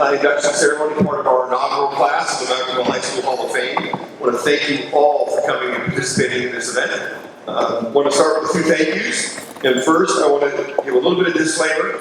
induction ceremony, part of our inaugural class of the Carmel High School Hall of Fame. I want to thank you all for coming and participating in this event. I want to start with 2 thank yous. And first, I want to give a little bit of disclaimer.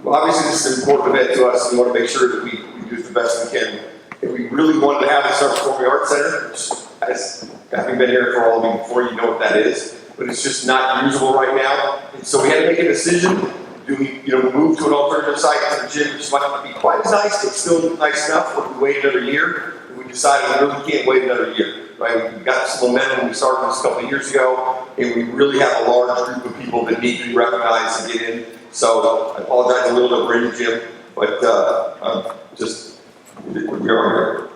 Obviously, this is an important event to us, and we want to make sure that we do the best we can. If we really wanted to have this our Performing Arts Center, as having been here for all of you before, you know what that is. But it's just not usable right now. And so we had to make a decision. Do we, move to an alternative site to the gym, which might not be quite as nice, but still nice enough, or we wait another year? And we decided we really can't wait another year, right? We got some momentum. We started this a couple of years ago, and we really have a large group of people that need to be recognized and get in. So I apologize a little bit for the gym, but we are here.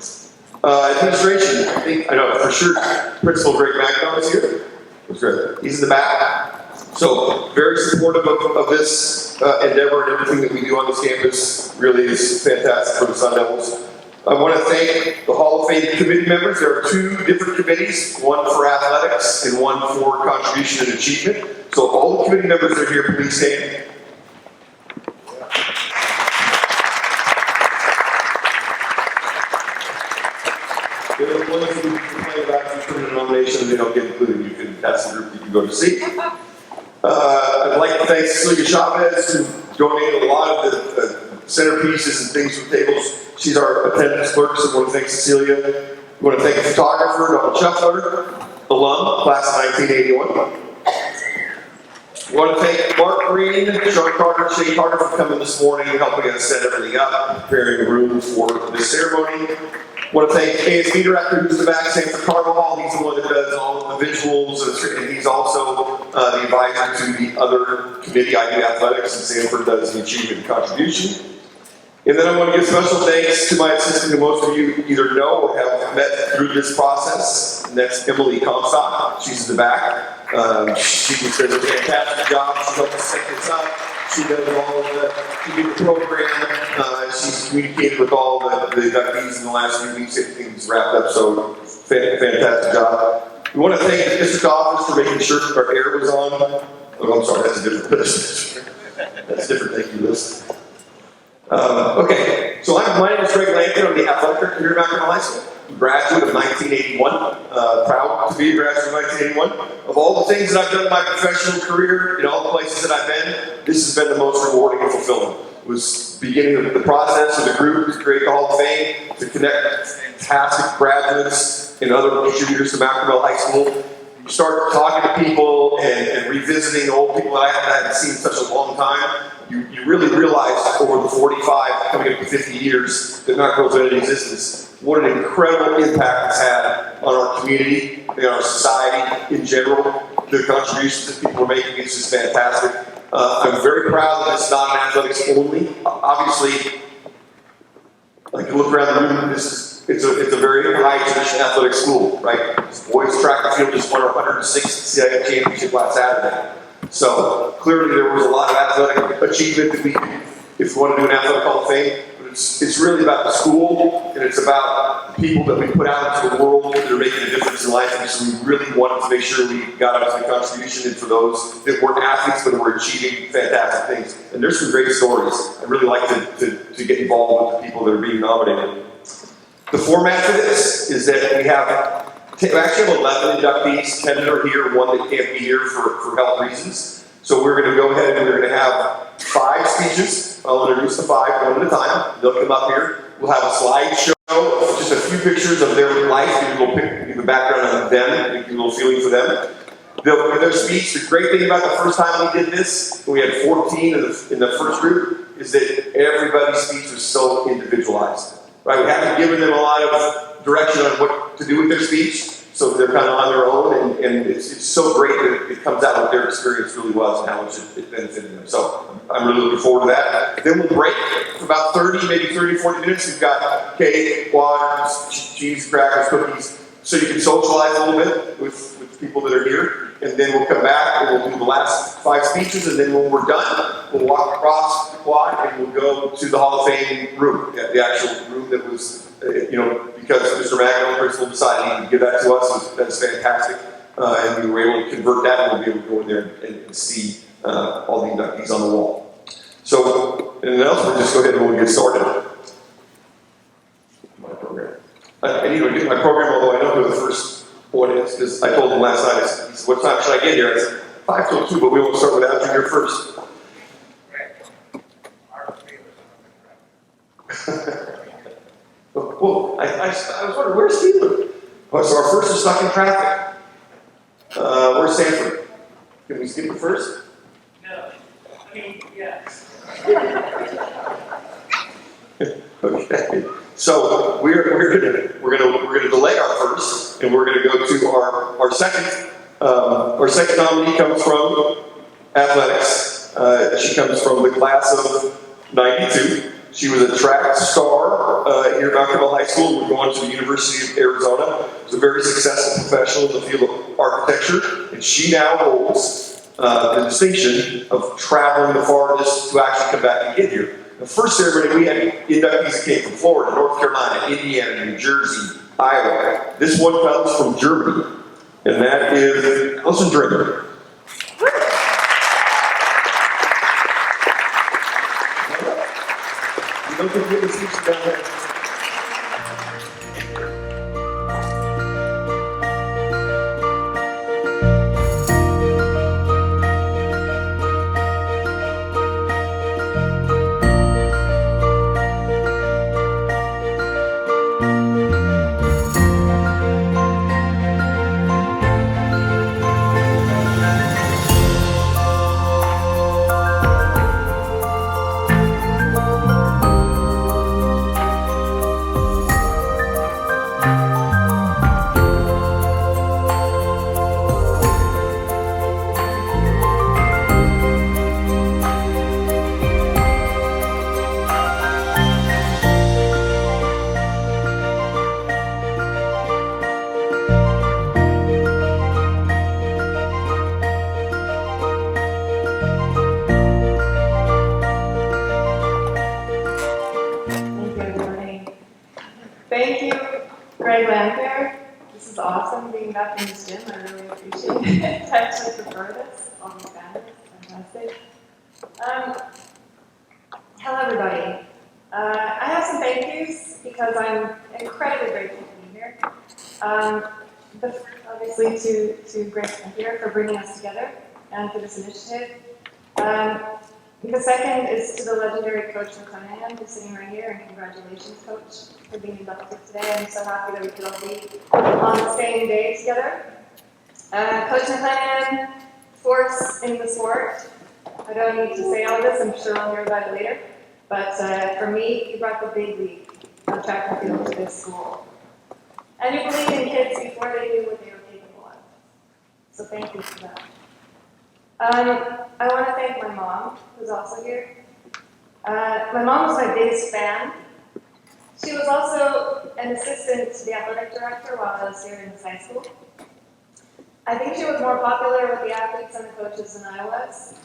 Administration, I know for sure Principal Greg Magno is here. That's great. He's in the back. So very supportive of this endeavor and everything that we do on this campus. Really is fantastic for the Sun Devils. I want to thank the Hall of Fame committee members. There are 2 different committees, one for athletics and one for contribution and achievement. So if all the committee members are here, please stand. The ones who complain about you putting a nomination, they don't get included. That's the group you can go to see. I'd like to thank Cecilia Chavez, who donated a lot of the centerpieces and things for tables. She's our attendance clerk, so I want to thank Cecilia. We want to thank the photographer, Don Shuffler, alum, class of 1981. We want to thank Mark Green, Sean Carter, Shane Carter for coming this morning and helping us set everything up, preparing the room for this ceremony. I want to thank ASB Director, who's in the back, saying for Carmel. He's the one that does all of the visuals, and he's also the advisor to the other committee, I do athletics, and Sanford does the achievement and contribution. And then I want to give special thanks to my assistant, who most of you either know or have met through this process, and that's Emily Comstock. She's in the back. She does a fantastic job. She helps us set this up. She does all of she did the program. She's communicated with all the inductees in the last few weeks. Everything's wrapped up, so fantastic job. We want to thank the district office for making sure that our air was on. Oh, I'm sorry, that's a different list. That's a different thank you list. Okay, so my name is Greg Lampkin. I'm the athletic director here at Carmel High School. Graduate of 1981. Proud to be a graduate of 1981. Of all the things that I've done in my professional career, in all the places that I've been, this has been the most rewarding and fulfilling. It was beginning of the process of the group to create the Hall of Fame, to connect fantastic graduates and other contributors to Carmel High School. You start talking to people and revisiting old people that I hadn't seen in such a long time. You really realize over the 45, coming up to 50 years that Carmel's been in existence, what an incredible impact it's had on our community, and our society in general. The contributions that people are making is just fantastic. I'm very proud that it's not an athletics only. Obviously, like you look around the room, it's a very high tradition athletic school, right? Boys track and field just won our 106th CIF championship last Saturday. So clearly there was a lot of athletic achievement that we, if we want to do an athletic Hall of Fame, but it's really about the school, and it's about the people that we put out into the world that are making a difference in life. And so we really wanted to make sure we got out the contribution and for those that weren't athletes but were achieving fantastic things. And there's some great stories. I really like to get involved with the people that are being nominated. The format for this is that we actually have 11 inductees. 10 that are here, 1 that can't be here for health reasons. So we're going to go ahead and we're going to have 5 speeches. I'll introduce the 5 one at a time. They'll come up here. We'll have a slideshow, just a few pictures of their life, give a background on them, give a little feeling for them. They'll give their speech. The great thing about the first time we did this, we had 14 in the first group, is that everybody's speech was so individualized. Right? We haven't given them a lot of direction on what to do with their speech, so they're kind of on their own, and it's so great that it comes out what their experience really was and how much it benefited them. So I'm really looking forward to that. Then we'll break for about 30, maybe 30, 40 minutes. We've got cake, water, cheese, crackers, cookies, so you can socialize a little bit with people that are here. And then we'll come back and we'll do the last 5 speeches, and then when we're done, we'll walk across the quad and we'll go to the Hall of Fame room, the actual room that was, because Mr. Magno, principal, decided he would give that to us. That's fantastic. And we were able to convert that, and we'll be able to go in there and see all the inductees on the wall. So, anything else? We'll just go ahead and we'll get started. I told him last night, he said, what time should I get here? I said, 5 till 2, but we won't start without you here first. Well, I was wondering, where's Stephen? Oh, so our first is stuck in traffic. Where's Sanford? Can we skip it first? No. I mean, yes. Okay. So we're gonna delay our first, and we're gonna go to our second. Our second nominee comes from athletics. She comes from the class of '92. She was a track star here at Carmel High School. We're going to the University of Arizona. She's a very successful professional in the field of architecture, and she now holds the distinction of traveling the farthest to actually come back and get here. The first ceremony we had inductees that came from Florida, North Carolina, Indiana, New Jersey, Iowa. This one comes from Germany, and that is Alison Dringer. You don't get to see down there. Thank you, Greg Lamphere. This is awesome being back in this gym. I really appreciate it. I actually prefer this on the banners. Fantastic. Hello, everybody. I have some thank yous because I'm incredibly grateful to be here. Obviously, to Greg Lamphere for bringing us together and for this initiative. The second is to the legendary Coach McClanahan, who's sitting right here, and congratulations, Coach, for being inducted today. I'm so happy that we could all be on the same day together. Coach McClanahan, force in the sport. I don't need to say all this, I'm sure I'll hear about it later. But for me, you brought the big league of track and field to this school. And you believed in kids before they knew what they were capable of. So thank you for that. I want to thank my mom, who's also here. My mom was my biggest fan. She was also an assistant to the athletic director while I was here in this high school. I think she was more popular with the athletes and the coaches than I was.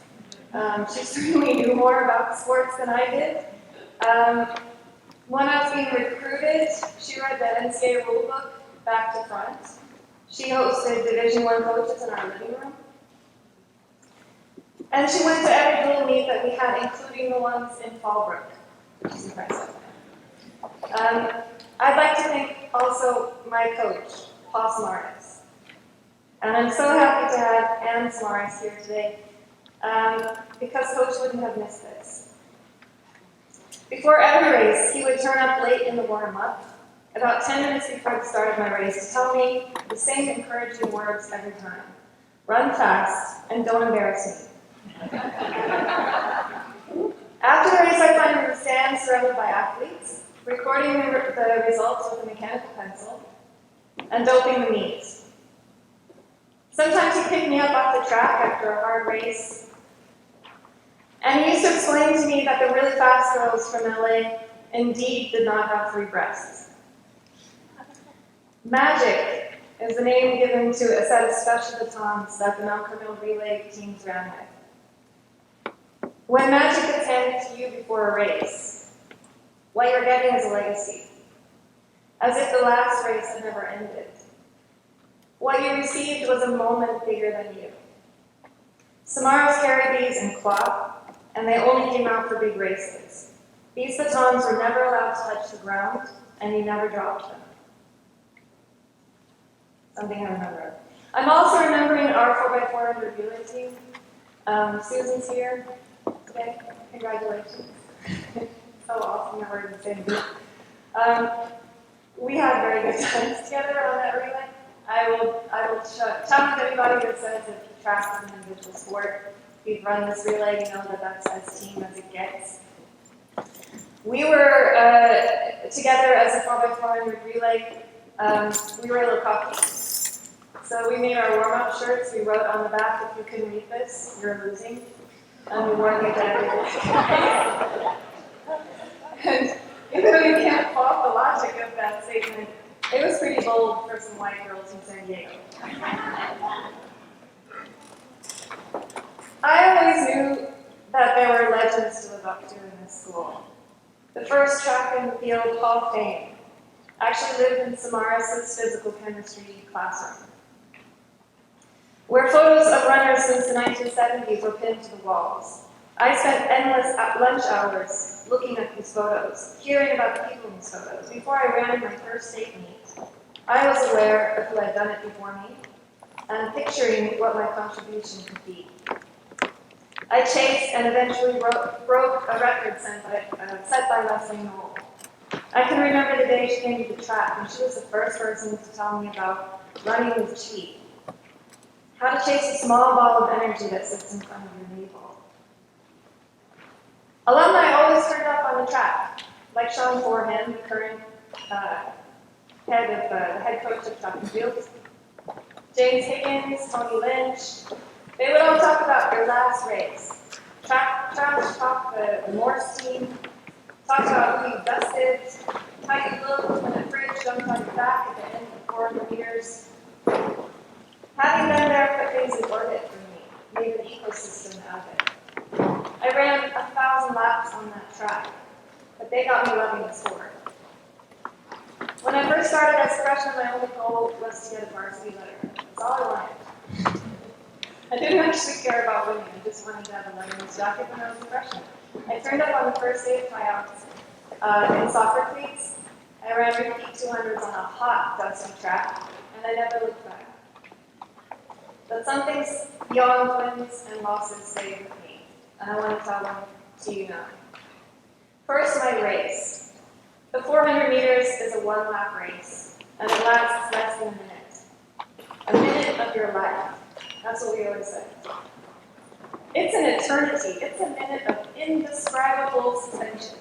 She certainly knew more about sports than I did. When I was being recruited, she read the NCAA rulebook back to front. She hosted Division I coaches in our living room. And she went to every little meet that we had, including the ones in Fallbrook, which is impressive. I'd like to thank also my coach, Paul Samaras. And I'm so happy to have Ann Samaras here today, because Coach wouldn't have missed this. Before every race, he would turn up late in the warm-up, about 10 minutes before the start of my race, to tell me the same encouraging words every time. Run fast, and don't embarrass me. After the race, I find him in the stand surrounded by athletes, recording the results with a mechanical pencil, and doping the meet. Sometimes he'd pick me up off the track after a hard race, and he used to explain to me that the really fast girls from LA indeed did not have free breasts. Magic is the name given to a set of special batons that the Mount Carmel relay teams ran with. When magic is handed to you before a race, what you're getting is a legacy, as if the last race had never ended. What you received was a moment bigger than you. Samaras carried these in cloth, and they only came out for big races. These batons were never allowed to touch the ground, and you never dropped them. Something I remember. I'm also remembering our 4x400 relay team. Susan's here today. Congratulations. So awesome that we're in the same group. We had very good times together on that relay. I will challenge anybody that says that track is an individual sport. We've run this relay, you know that that's as team as it gets. We were together as a 4x400 relay. We were a little cocky. So we made our warm-up shirts. We wrote on the back, if you can read this, you're losing. And we wore them to every day. And even though you can't fault the logic of that statement, it was pretty bold for some white girls in San Diego. I always knew that there were legends to live up to in this school. The first track and field Hall of Fame actually lived in Samaras' physical chemistry classroom, where photos of runners since the 1970s were pinned to the walls. I spent endless lunch hours looking at these photos, hearing about the people in these photos. Before I ran in my first state meet, I was aware of who had done it before me and picturing what my contribution could be. I chased and eventually broke a record set by Leslie Knoll. I can remember the day she came to the track, and she was the first person to tell me about running with chi. How to chase a small ball of energy that sits in front of your navel. Alumni always turned up on the track, like Sean Forehand, the current the head coach of track and field, James Higgins, Tony Lynch. They would all talk about their last race. Travis talk the Morse team, talk about who you dusted, how you looked when a fridge jumped on your back at the end of the 400 meters. Having been there put things in orbit for me, made an ecosystem out of it. I ran 1,000 laps on that track, but they got me loving the sport. When I first started as a freshman, my only goal was to get a varsity letter. That's all I wanted. I didn't actually care about winning. I just wanted to have a letterman's jacket when I was a freshman. I turned up on the first day of tryouts in soccer cleats. I ran repeat 200s on a hot, dusty track, and I never looked back. But some things beyond wins and losses stayed with me, and I want to tell them to you now. First, my race. The 400 meters is a one-lap race, and it lasts less than a minute. A minute of your life. That's what we always say. It's an eternity. It's a minute of indescribable suspension.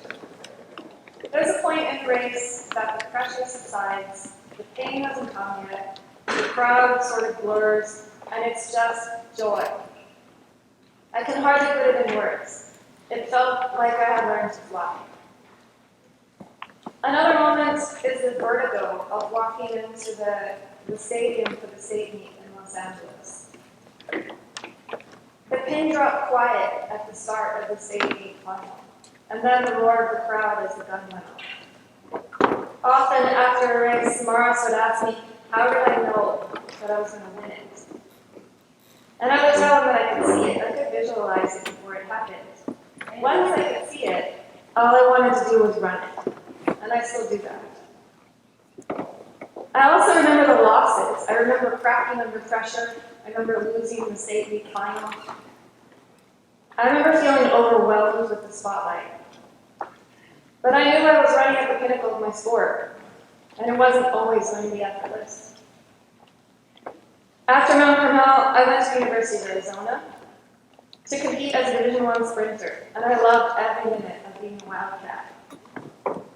There's a point in the race that the pressure subsides, the pain hasn't come yet, the crowd sort of blurs, and it's just joy. I can hardly put it in words. It felt like I had learned to fly. Another moment is the vertigo of walking into the stadium for the state meet in Los Angeles. The pin dropped quiet at the start of the state meet final, and then the roar of the crowd as the gun went off. Often after a race, Samaras would ask me, how did I know that I was going to win it? And I would tell him that I could see it, I could visualize it before it happened. Once I could see it, all I wanted to do was run it. And I still do that. I also remember the losses. I remember cracking under pressure. I remember losing the state meet final. I remember feeling overwhelmed with the spotlight. But I knew I was running at the pinnacle of my sport, and it wasn't always going to be effortless. After Mount Carmel, I went to the University of Arizona to compete as a Division I sprinter, and I loved every minute of being a Wildcat.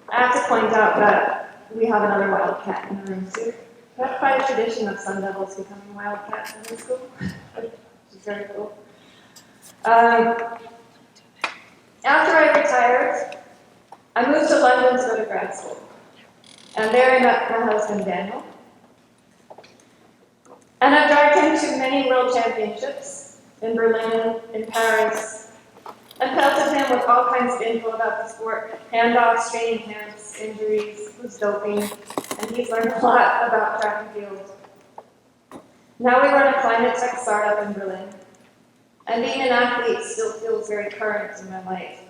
I have to point out that we have another Wildcat in the room too. We have quite a tradition of Sun Devils becoming Wildcats in this school, which is very cool. After I retired, I moved to London to go to grad school. And there I met my husband, Daniel. And I dragged him to many world championships in Berlin, in Paris, and pelted him with all kinds of info about the sport, handoffs, training camps, injuries, who's doping, and he's learned a lot about track and field. Now we run a climate tech startup in Berlin, and being an athlete still feels very current in my life.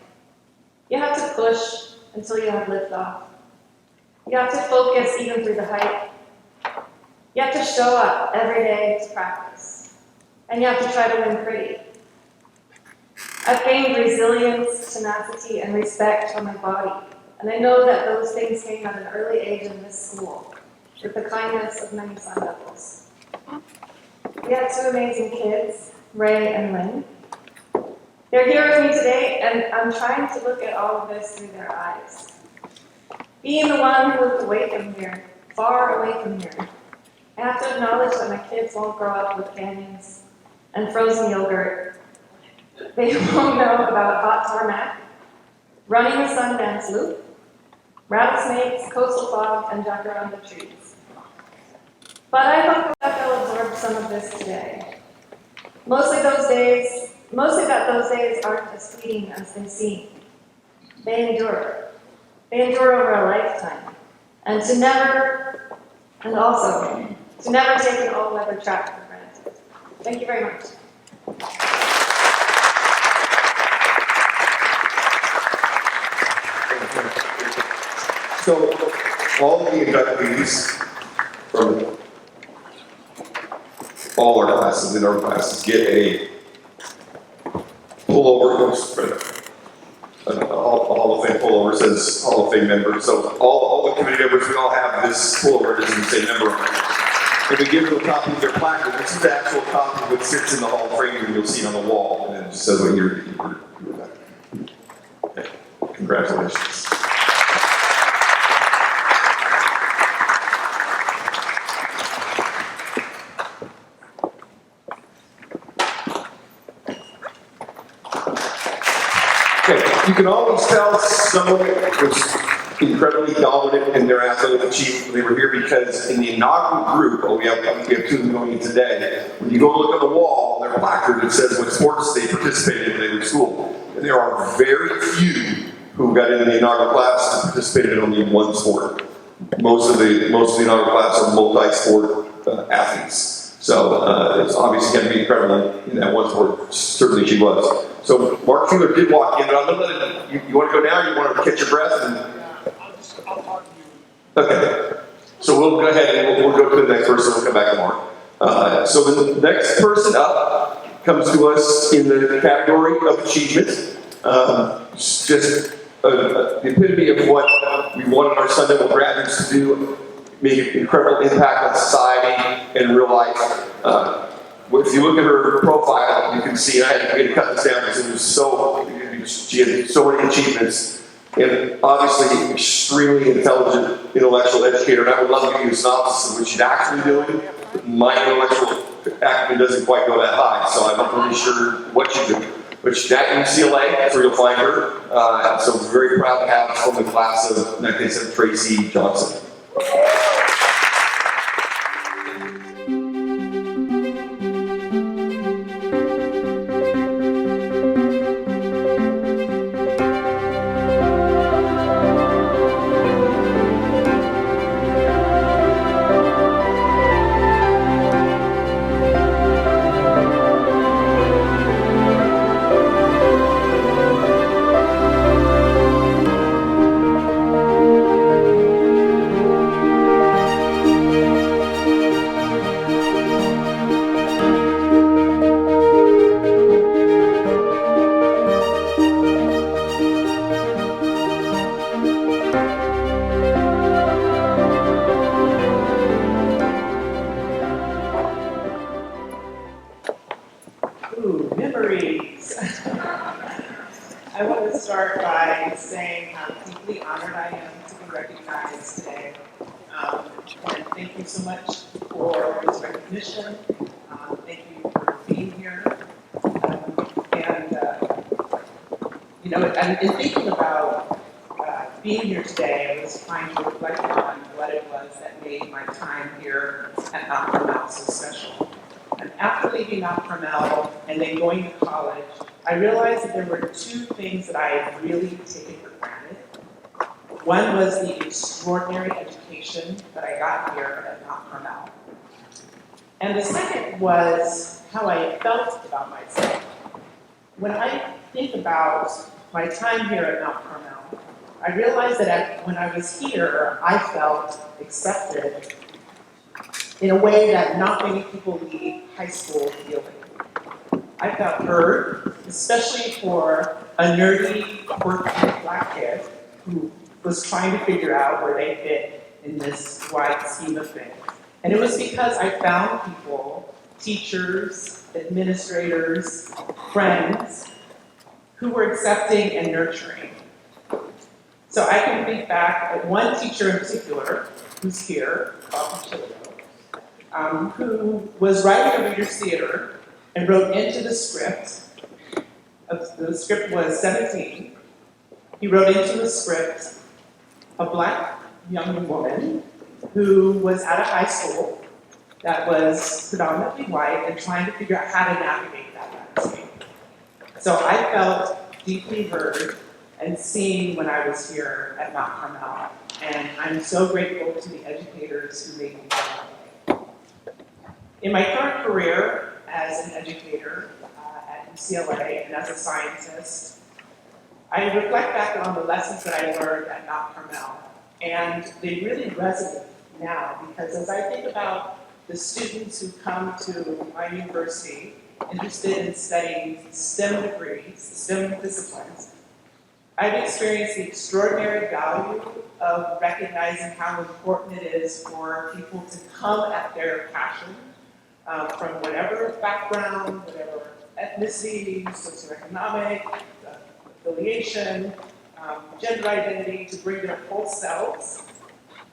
You have to push until you have liftoff. You have to focus even through the hype. You have to show up every day to practice, and you have to try to win pretty. I've gained resilience, tenacity, and respect for my body, and I know that those things came at an early age in this school, with the kindness of many Sun Devils. We have two amazing kids, Ray and Lynn. They're here with me today, and I'm trying to look at all of this through their eyes. Being the one who lived away from here, far away from here, I have to acknowledge that my kids won't grow up with canyons and frozen yogurt. They won't know about hot tarmac, running the Sundance Loop, rattlesnakes, coastal fog, and jacaranda trees. But I hope that they'll absorb some of this today. Mostly that those days aren't as fleeting as they seem. They endure. They endure over a lifetime. And to never take an all-weather track for granted. Thank you very much. So, all of the inductees from all our classes, in our classes, get a pullover, a Hall of Fame pullover says Hall of Fame member. So all the committee members, we all have this pullover that doesn't say member on it. And we give them a copy of their placard. This is the actual copy of what sits in the Hall of Fame, and you'll see on the wall, and it just says what year you were back. Okay. Congratulations. Okay, you can always tell someone was incredibly dominant in their athletic achievement. They were here because in the inaugural group, we have two going in today. When you go look at the wall, their placard, it says what sports they participated in when they were in school. And there are very few who got into the inaugural class and participated in only one sport. Most of the inaugural class are multi-sport athletes. So it's obviously going to be incredible in that one sport. Certainly she was. So Mark Fuller did walk in, but I'm going to let him, you want to go now, or you want to catch your breath? I'll talk to you. Okay. So we'll go ahead and we'll go to the next person, we'll come back to Mark. So the next person up comes to us in the category of achievement. It's just the epitome of what we wanted our Sun Devil graduates to do, make an incredible impact on society and real life. If you look at her profile, you can see, and I had to cut this down because it was she had so many achievements, and obviously extremely intelligent, intellectual educator. And I would love to give you a synopsis of what she's actually doing. My intellectual acumen doesn't quite go that high, so I'm not really sure what she's doing. But she's at UCLA, that's where you'll find her. So we're very proud to have from the class of 1997 Tracy Johnson. Ooh, memories. I want to start by saying how deeply honored I am to be recognized today. And thank you so much for this recognition. Thank you for being here. In thinking about being here today, I was trying to reflect on what it was that made my time here at Mount Carmel so special. And after leaving Mount Carmel and then going to college, I realized that there were two things that I had really taken for granted. One was the extraordinary education that I got here at Mount Carmel. And the second was how I felt about myself. When I think about my time here at Mount Carmel, I realized that when I was here, I felt accepted, in a way that not many people leave high school feeling. I felt heard, especially for a nerdy, quirky black kid who was trying to figure out where they fit in this wide scheme of things. And it was because I found people, teachers, administrators, friends, who were accepting and nurturing. So I can think back at one teacher in particular, who's here, Bob Chilio, who was writing a reader's theater and wrote into the script, the script was 17, he wrote into the script a black young woman who was at a high school that was predominantly white and trying to figure out how to navigate that landscape. So I felt deeply heard and seen when I was here at Mount Carmel, and I'm so grateful to the educators who made me feel that way. In my current career as an educator at UCLA and as a scientist, I reflect back on the lessons that I learned at Mount Carmel, and they really resonate now because as I think about the students who come to my university interested in studying STEM degrees, STEM disciplines, I've experienced the extraordinary value of recognizing how important it is for people to come at their passion from whatever background, whatever ethnicity, socioeconomic, affiliation, gender identity, to bring their whole selves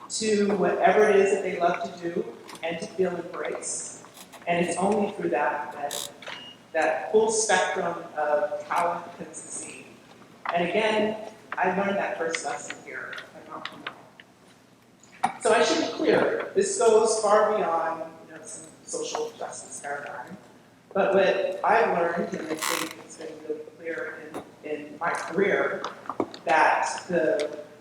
to whatever it is that they love to do and to feel embraced. And it's only through that full spectrum of talent can succeed. And again, I learned that first lesson here at Mount Carmel. So I should be clear, this goes far beyond some social justice paradigm. But what I've learned, and I think it's been really clear in my career, that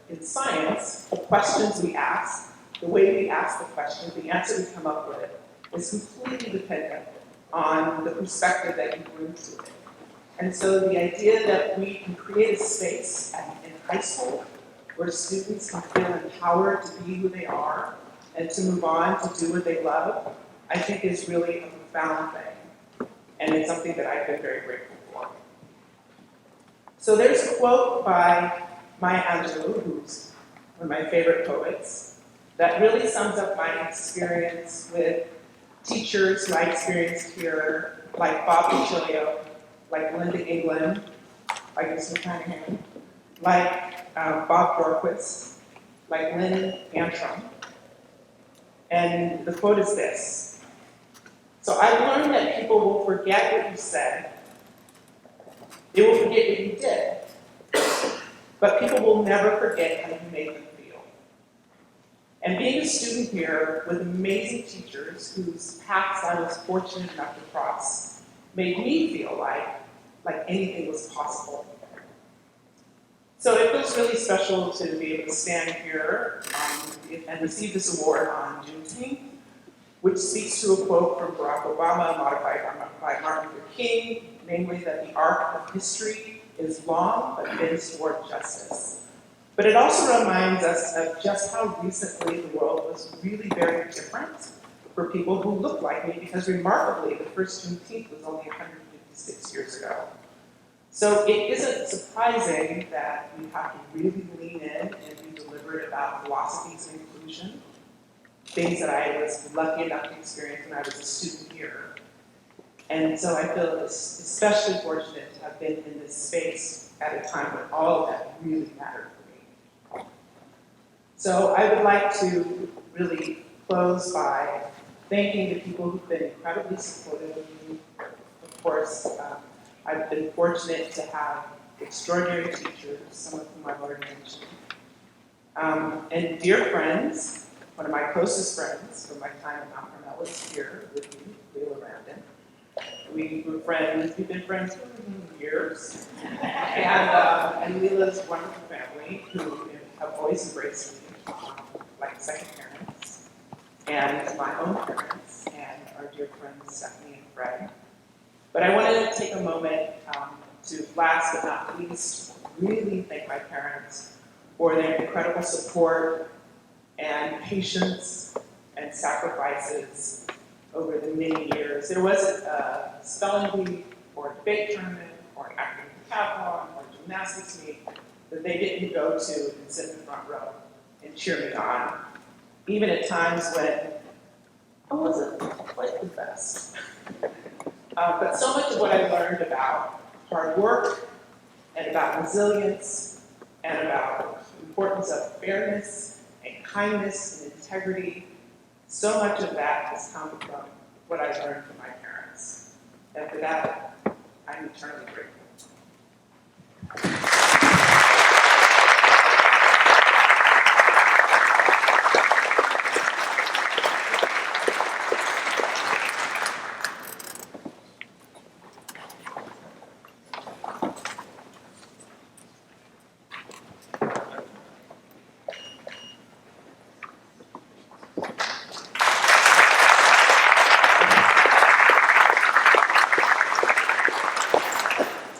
in science, the questions we ask, the way we ask the question, the answer we come up with, is completely dependent on the perspective that you bring to it. And so the idea that we can create a space in high school where students can feel empowered to be who they are and to move on to do what they love, I think is really a profound thing. And it's something that I've been very grateful for. So there's a quote by Maya Angelou, who's one of my favorite poets, that really sums up my experience with teachers who I experienced here, like Bob Chilio, like Linda England, like Mr. Cunningham, like Bob Dorquist, like Lynn Antrim. And the quote is this: "So I learned that people will forget what you said. They will forget what you did. But people will never forget how you made them feel." And being a student here with amazing teachers whose paths I was fortunate enough to cross made me feel like anything was possible. So it feels really special to be able to stand here and receive this award on Juneteenth, which speaks to a quote from Barack Obama, modified by Martin Luther King, namely that the arc of history is long but bends toward justice. But it also reminds us of just how recently the world was really very different for people who look like me, because remarkably, the first Juneteenth was only 156 years ago. So it isn't surprising that we have to really lean in and be deliberate about philosophies of inclusion, things that I was lucky enough to experience when I was a student here. And so I feel especially fortunate to have been in this space at a time when all of that really mattered for me. So I would like to really close by thanking the people who've been incredibly supportive of me. Of course, I've been fortunate to have extraordinary teachers, some of whom I've already mentioned. And dear friends, one of my closest friends from my time at Mount Carmel is here with me, Leila Randon. We were friends, we've been friends for years. And Leila's wonderful family who have always embraced me, like second parents, and my own parents, and our dear friends Stephanie and Fred. But I wanted to take a moment to, last but not least, really thank my parents for their incredible support and patience and sacrifices over the many years. There wasn't a spelling bee or a debate tournament or an active decathlon or gymnastics meet that they didn't go to and sit in the front row and cheer me on, even at times when I wasn't quite the best. But so much of what I learned about hard work and about resilience and about the importance of fairness and kindness and integrity, so much of that has come from what I learned from my parents. And for that, I'm eternally grateful.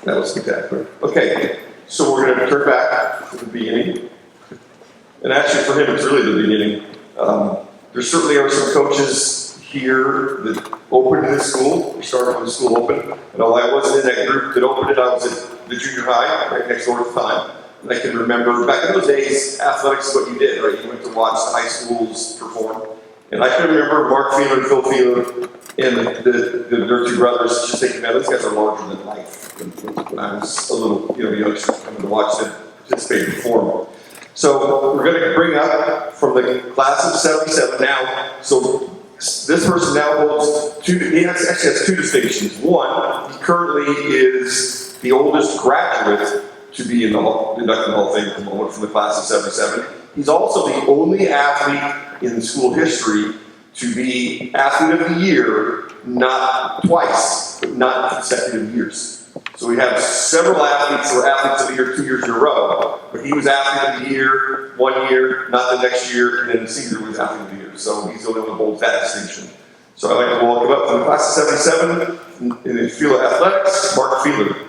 That was spectacular. Okay, so we're going to turn back to the beginning. And actually, for him, it's really the beginning. There certainly are some coaches here that opened this school. We started when the school opened. And although I wasn't in that group that opened it, I was at the junior high, right next door at the time. And I can remember, back in those days, athletics is what you did, right? You went to watch the high schools perform. And I can remember Mark Feeler and Phil Feeler and their two brothers just thinking, man, these guys are larger than life. When I was a little, youngster coming to watch them participate and perform. So we're going to bring up from the class of 77 now. So this person now holds he actually has two distinctions. One, he currently is the oldest graduate to be inducted in the Hall of Fame at the moment from the class of 77. He's also the only athlete in school history to be Athlete of the Year, not twice, but not consecutive years. So we have several athletes who are Athletes of the Year 2 years in a row, but he was Athlete of the Year 1 year, not the next year, and then Caesar was Athlete of the Year. So he's the only one who holds that distinction. So I'd like to welcome up from the class of 77 in the field of athletics, Mark Feeler.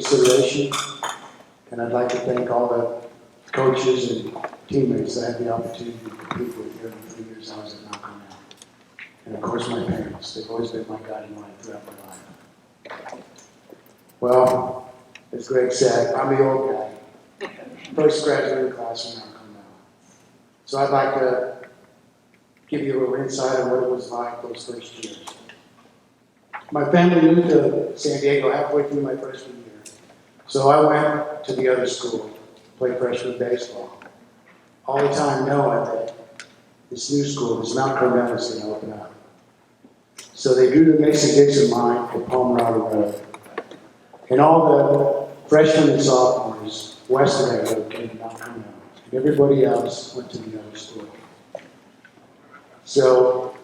Consideration, and I'd like to thank all the coaches and teammates I had the opportunity to compete with here in the 3 years I was at Mount Carmel. And of course my parents, they've always been my guiding light throughout my life. Well, as Greg said, I'm the old guy, first graduating class from Mount Carmel. So I'd like to give you a little insight on what it was like those first years. My family moved to San Diego halfway through my freshman year. So I went to the other school, played freshman baseball. All the time knowing that this new school, this Mount Carmel, is going to open up. So they drew the Mason-Dixon line for Palmerado Road. And all the freshmen and sophomores west of that road came to Mount Carmel. And everybody else went to the other school. So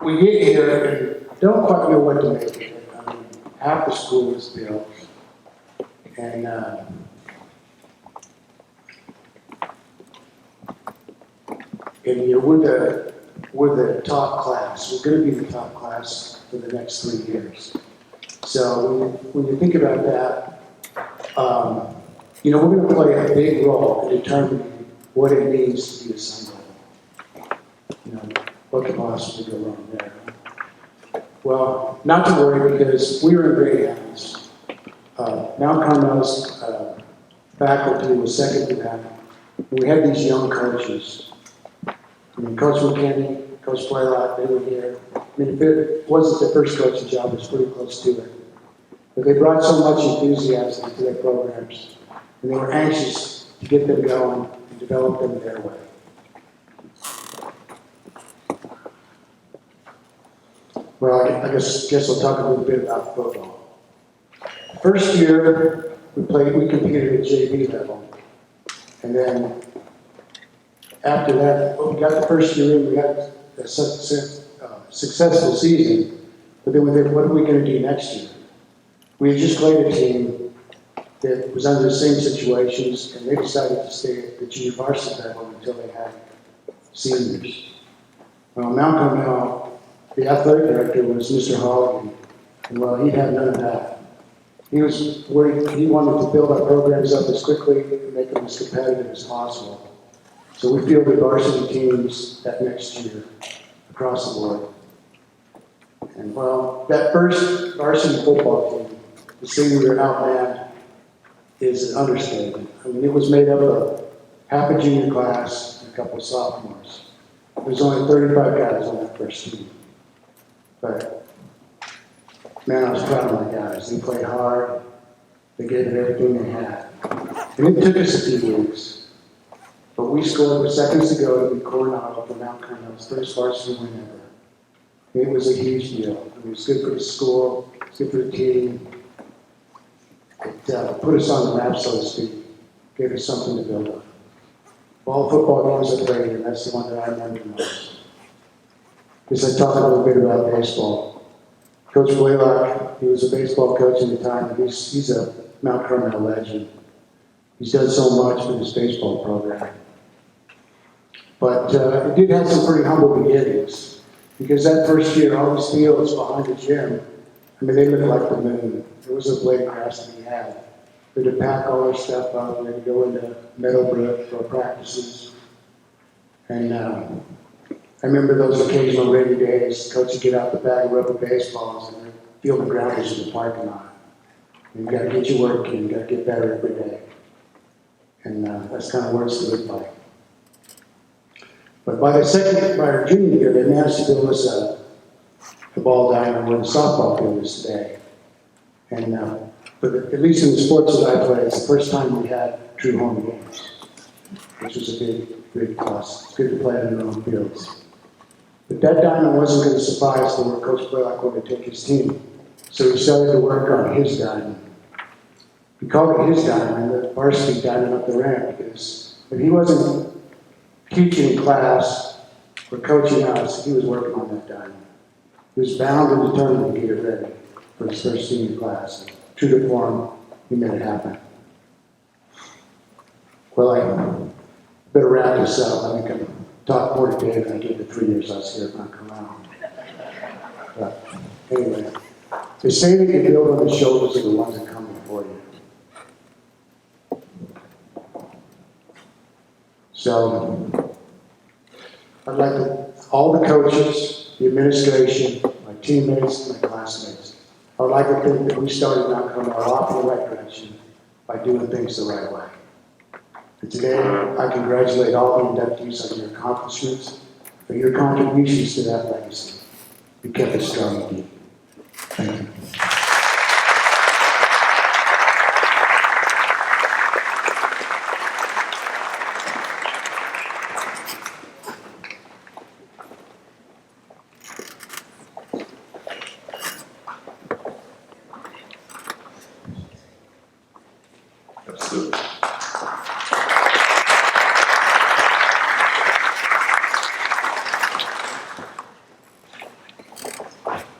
we get here and don't quite know what to make of it. I mean, half the school was built. And we're the top class. We're going to be the top class for the next 3 years. So when you think about that, we're going to play a big role in determining what it means to be a Sun Devil. What could possibly go wrong there? Well, not to worry, because we were in great hands. Mount Carmel's faculty was second to them. We had these young coaches. I mean, Coach McKinney, Coach Blaylock, they were here. I mean, if it wasn't their first coaching job, it was pretty close to it. But they brought so much enthusiasm to their programs, and they were anxious to get them going and develop them their way. Well, I guess I'll talk a little bit about football. First year, we competed at JV level. And then after that, when we got the first year in, we had a successful season. But then we said, what are we going to do next year? We had just played a team that was under the same situations, and they decided to stay at the junior varsity level until they had seniors. Well, Mount Carmel, the athletic director was Mr. Holligan, and well, he had none of that. He was worried, he wanted to build our programs up as quickly and make them as competitive as possible. So we fielded varsity teams that next year across the board. And well, that first varsity football team, to say we were outmanned is an understatement. I mean, it was made up of half a junior class and a couple of sophomores. There was only 35 guys on that first team. But man, I was proud of my guys. They played hard. They gave it everything they had. And it took us a few weeks. But we scored with seconds to go to beat Coronado for Mount Carmel's first varsity win ever. It was a huge deal. It was good for the school. It was good for the team. It put us on the map, so to speak. Gave us something to build on. All football games I played, and that's the one that I remember most. Because I talked a little bit about baseball. Coach Blaylock, he was a baseball coach at the time. He's a Mount Carmel legend. He's done so much for this baseball program. But it did have some pretty humble beginnings. Because that first year, all these fields behind the gym, I mean, they looked like the moon. There was a blade of grass that we had. We had to pack all our stuff up. We had to go into Meadowbrook for practices. And I remember those occasional rainy days. Coach would get out the bag of rubber baseballs and field the grounders in the parking lot. And you got to get your work in. You got to get better every day. And that's kind of what it's looked like. But by our junior year, they managed to build us a ball diamond where the softball field is today. And but at least in the sports that I played, it's the first time we had true home games, which was a big plus. It's good to play on your own fields. But that diamond wasn't going to suffice for where Coach Blaylock wanted to take his team. So he started to work on his diamond. He called it his diamond, the varsity diamond up the ramp, because if he wasn't teaching in class or coaching us, he was working on that diamond. He was bound and determined to get it ready for his first senior class. True to form, he made it happen. Well, I better wrap this up. I think I talked more to Dave than I did the 3 years I was here at Mount Carmel. But anyway, they say that you build on the shoulders of the ones that come before you. So, I'd like to, all the coaches, the administration, my teammates, my classmates, I would like to think that we started Mount Carmel off in the right direction by doing things the right way. And today, I congratulate all the inductees on your accomplishments, for your contributions to that legacy. You kept it strong and deep. Thank you. Absolutely.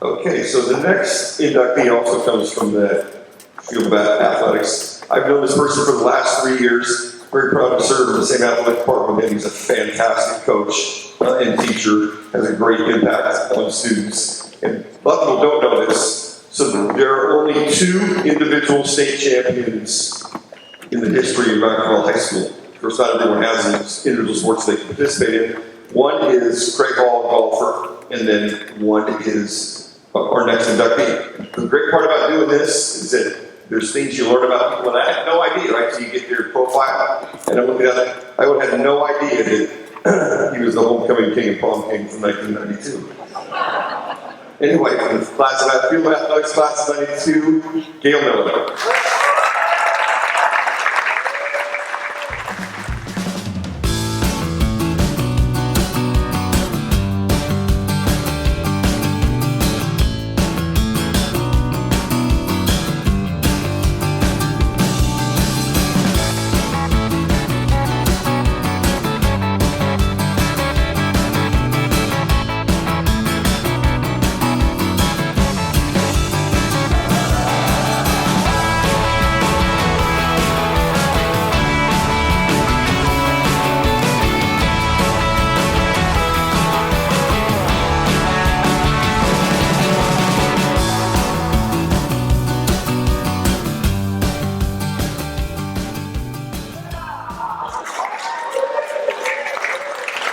Okay, so the next inductee also comes from the field of athletics. I've known this person for the last 3 years. Very proud to serve in the same athletic department with him. He's a fantastic coach and teacher, has a great impact on students. And a lot of people don't know this. So there are only 2 individual state champions in the history of Mount Carmel High School. Of course, not everyone has these individual sports they can participate in. One is Craig Hall, golfer, and then one is our next inductee. The great part about doing this is that there's things you learn about people, and I had no idea, right? So you get their profile, and I'm looking at it, I would have had no idea that he was the homecoming king of prom king from 1992. Anyway, from the class of field athletics class of 92, Gail Miller.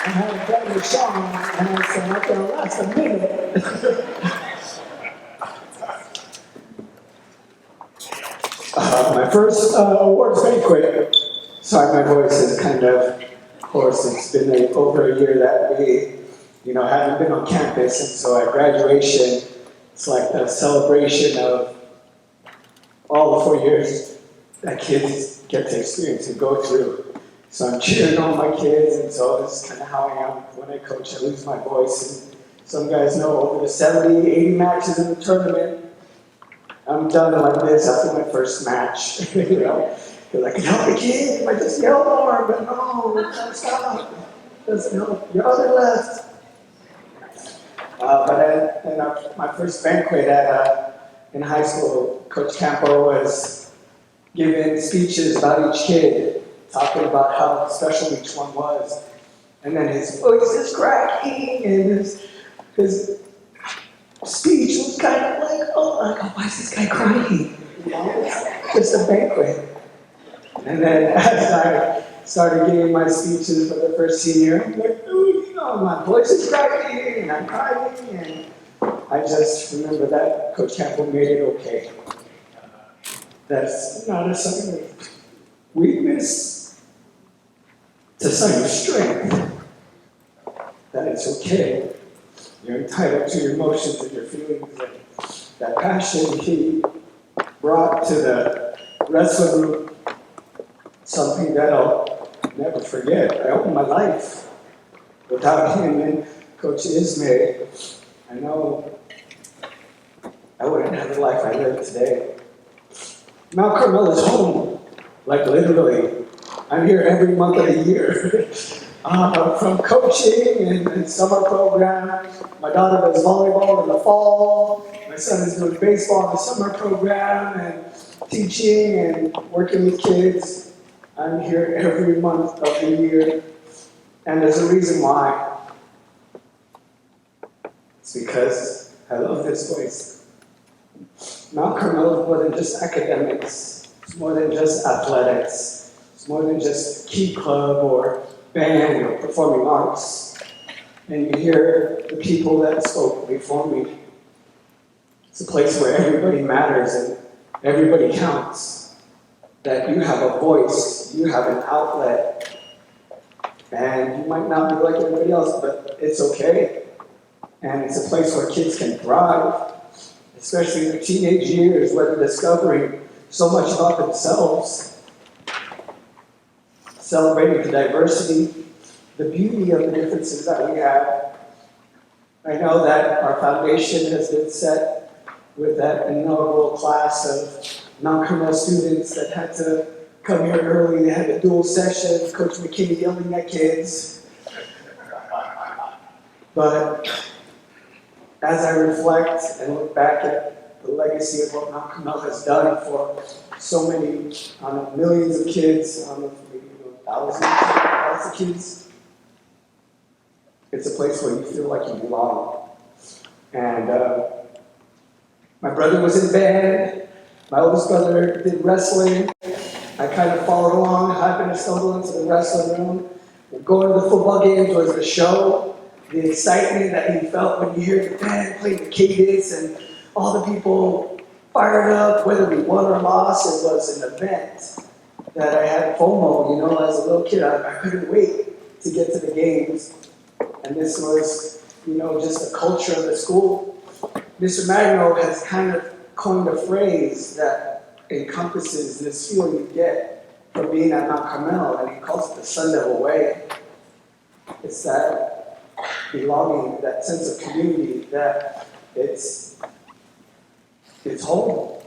had a brother Sean, and I said, okay, well, that's a minute. My first awards banquet. Sorry, my voice is kind of hoarse. It's been over a year that we, haven't been on campus, and so at graduation, it's like a celebration of all the 4 years that kids get to experience and go through. So I'm cheering on my kids, and so this is kind of how I am when I coach. I lose my voice, and some guys know over the 70, 80 matches in the tournament, I'm done like this after my first match, because I can help the kid if I just yell more, but no, don't stop. Doesn't help. Your other left. My first banquet in high school, Coach Campo was giving speeches about each kid, talking about how special each one was. And then his voice is cracking, and his speech was kind of like, oh my God, why is this guy crying? It's just a banquet. And then as I started giving my speeches for the first senior, I'm like, my voice is cracking, and I'm crying, and I just remember that Coach Campbell made it okay. That's not a sign of weakness, it's a sign of strength. That it's okay. You're entitled to your emotions and your feelings, and that passion he brought to the wrestling room, something that I'll never forget. I owe my life. Without him and Coach Ismay, I know I wouldn't have the life I live today. Mount Carmel is home, like literally. I'm here every month of the year. From coaching and summer program. My daughter does volleyball in the fall. My son is doing baseball in the summer program and teaching and working with kids. I'm here every month of the year. And there's a reason why. It's because I love this place. Mount Carmel is more than just academics. It's more than just athletics. It's more than just key club or band or performing arts. And you hear the people that spoke before me. It's a place where everybody matters and everybody counts. That you have a voice, you have an outlet. And you might not be like everybody else, but it's okay. And it's a place where kids can thrive, especially in their teenage years where they're discovering so much about themselves. Celebrating the diversity, the beauty of the differences that we have. I know that our foundation has been set with that inaugural class of Mount Carmel students that had to come here early. They had a dual session, Coach McKinney yelling at kids. But as I reflect and look back at the legacy of what Mount Carmel has done for so many, millions of kids, maybe thousands of kids, it's a place where you feel like you belong. And my brother was in band. My oldest brother did wrestling. I kind of followed along, happened to stumble into the wrestling room. Going to the football games was a show. The excitement that you felt when you hear the band playing the cadence and all the people fired up, whether we won or lost, it was an event that I had FOMO, as a little kid. I couldn't wait to get to the games. And this was, just the culture of the school. Mr. Magno has kind of coined a phrase that encompasses this feeling you get from being at Mount Carmel, and he calls it the Sun Devil Way. It's that belonging, that sense of community, that it's home.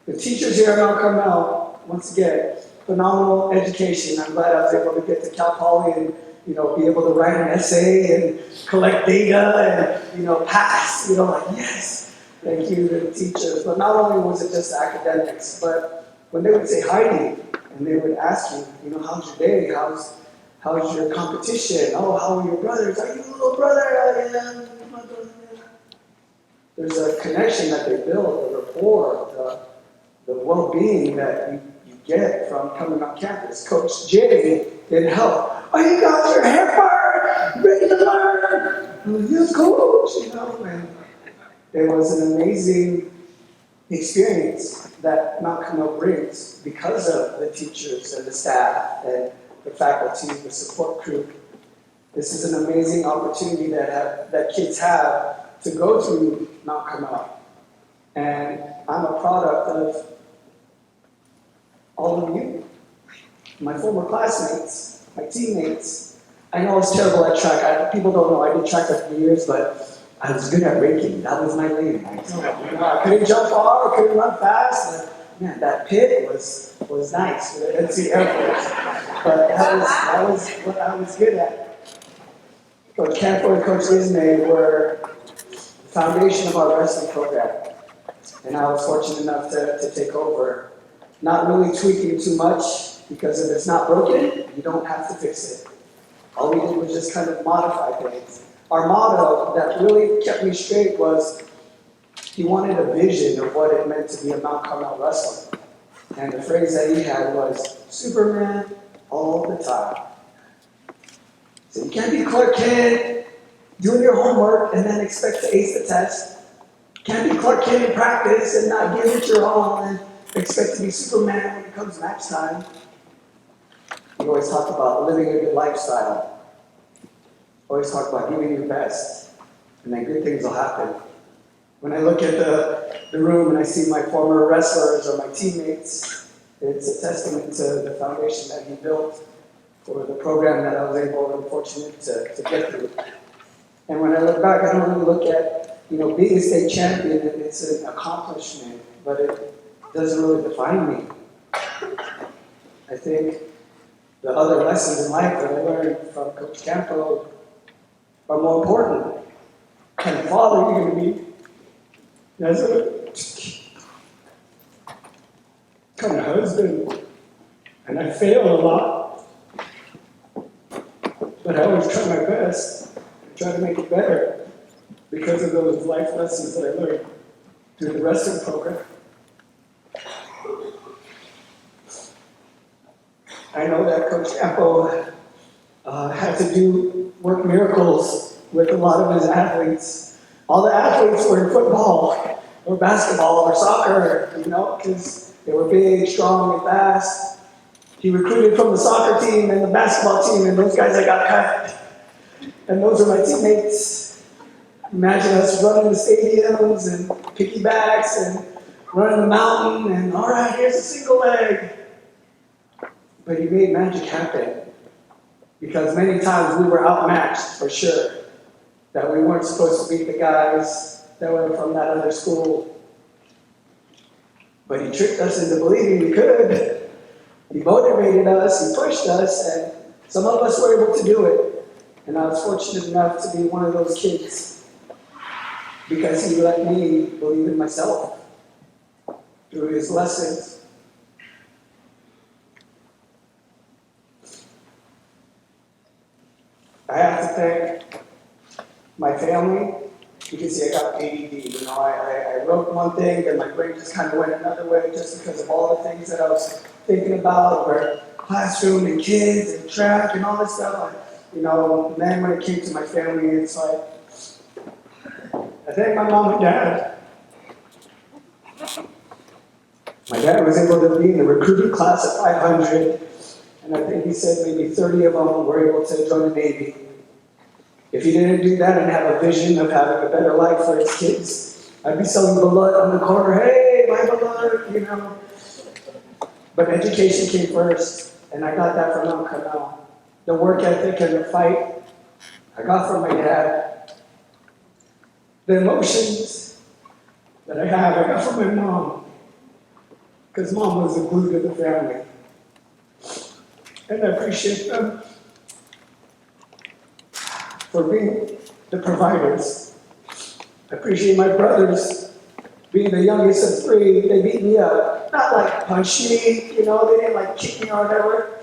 The teachers here at Mount Carmel, once again, phenomenal education. I'm glad I was able to get to Cal Poly and be able to write an essay and collect data and pass. Yes. Thank you to the teachers. But not only was it just academics, but when they would say hi to you and they would ask you, how's your day? How's your competition? Oh, how are your brothers? Are you a little brother? I am. My brother. There's a connection that they build, the rapport, the well-being that you get from coming on campus. Coach Jay didn't help. "Oh, you got your hair part, ready to learn." I'm like, "Yes, coach," and it was an amazing experience that Mount Carmel brings because of the teachers and the staff and the faculty, the support crew. This is an amazing opportunity that kids have to go through Mount Carmel. And I'm a product of all of you, my former classmates, my teammates. I know I was terrible at track. People don't know I did track for 3 years, but I was good at raking. That was my lane. I couldn't jump far, I couldn't run fast. But man, that pit was nice with the NC Air Force. But that was what I was good at. Coach Campo and Coach Ismay were the foundation of our wrestling program. And I was fortunate enough to take over. Not really tweaking too much, because if it's not broken, you don't have to fix it. All we did was just kind of modify things. Our motto that really kept me straight was, he wanted a vision of what it meant to be a Mount Carmel wrestler. And the phrase that he had was, Superman all the time. So you can't be Clark Kent doing your homework and then expect to ace the test. You can't be Clark Kent in practice and not give it your all and expect to be Superman when it comes match time. We always talk about living a good lifestyle. Always talk about giving your best, and then good things will happen. When I look at the room and I see my former wrestlers or my teammates, it's a testament to the foundation that he built for the program that I was able and fortunate to get through. And when I look back, I don't really look at, being a state champion, it's an accomplishment, but it doesn't really define me. I think the other lessons in life that I learned from Coach Campo are more important. What kind of father are you going to be? As a kind of husband. And I fail a lot. But I always try my best and try to make it better because of those life lessons that I learned through the wrestling program. I know that Coach Campo had to work miracles with a lot of his athletes. All the athletes were in football or basketball or soccer, because they were big, strong, and fast. He recruited from the soccer team and the basketball team, and those guys that got cut. And those are my teammates. Imagine us running the stadiums and piggybacks and running the mountain, and all right, here's a single leg. But he made magic happen. Because many times we were outmatched, for sure. That we weren't supposed to beat the guys that were from that other school. But he tricked us into believing we could. He motivated us, he pushed us, and some of us were able to do it. And I was fortunate enough to be one of those kids. Because he let me believe in myself through his lessons. I have to thank my family. You can see I got ADD. I wrote one thing and my brain just kind of went another way just because of all the things that I was thinking about, where classroom and kids and track and all this stuff. Then when it came to my family, it's like, I thank my mom and dad. My dad was able to be in the recruiting class at 500. And I think he said maybe 30 of them were able to join the Navy. If he didn't do that and have a vision of having a better life for his kids, I'd be selling blood on the corner, hey, my blood, But education came first, and I got that from Mount Carmel. The work ethic and the fight, I got from my dad. The emotions that I have, I got from my mom. Because mom was the glue to the family. And I appreciate them for being the providers. I appreciate my brothers being the youngest of 3. They beat me up. Not like punch me, they didn't kick me or whatever.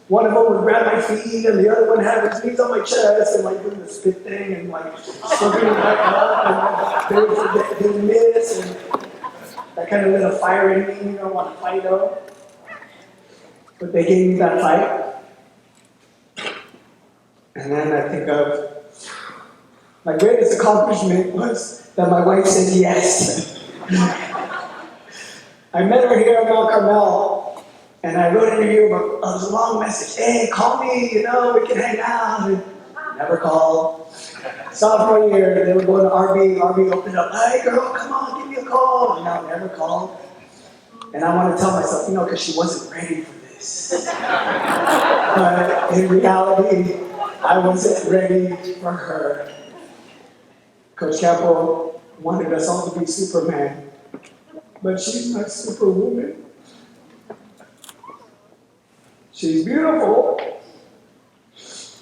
One of them would grab my feet and the other one had his knees on my chest and doing the spit thing and slipping me back up and they would miss and that kind of lit a fire in me, want to fight though. But they gave me that fight. And then I think of my greatest accomplishment was that my wife said yes. I met her here at Mount Carmel, and I wrote in her yearbook, it was a long message, hey, call me, we can hang out. And never called. Sophomore year, they were going to RB opened up, hey girl, come on, give me a call. And I never called. And I want to tell myself, because she wasn't ready for this. But in reality, I wasn't ready for her. Coach Campbell wanted us all to be Superman, but she's not Superwoman. She's beautiful,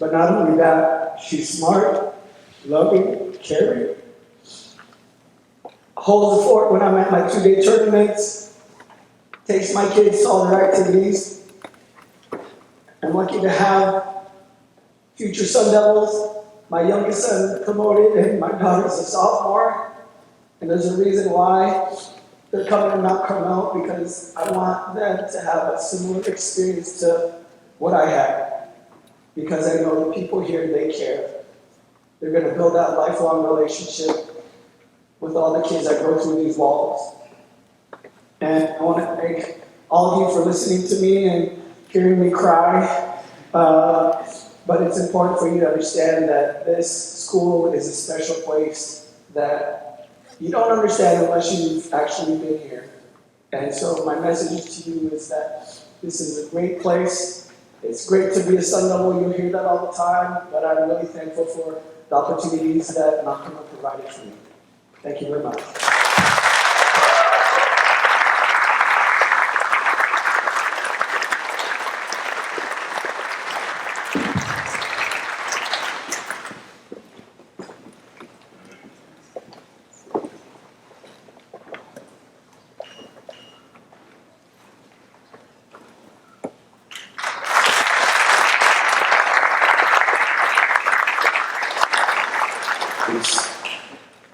but not only that, she's smart, loving, caring. Holds the fort when I'm at my 2-day tournaments, takes my kids to all their activities. I'm lucky to have future Sun Devils. My youngest son promoted and my daughter's a sophomore. And there's a reason why they're coming to Mount Carmel, because I want them to have a similar experience to what I had. Because I know the people here, they care. They're going to build that lifelong relationship with all the kids that go through these walls. And I want to thank all of you for listening to me and hearing me cry. But it's important for you to understand that this school is a special place that you don't understand unless you've actually been here. And so my message to you is that this is a great place. It's great to be a Sun Devil. You'll hear that all the time, but I'm really thankful for the opportunities that Mount Carmel provided for me. Thank you very much.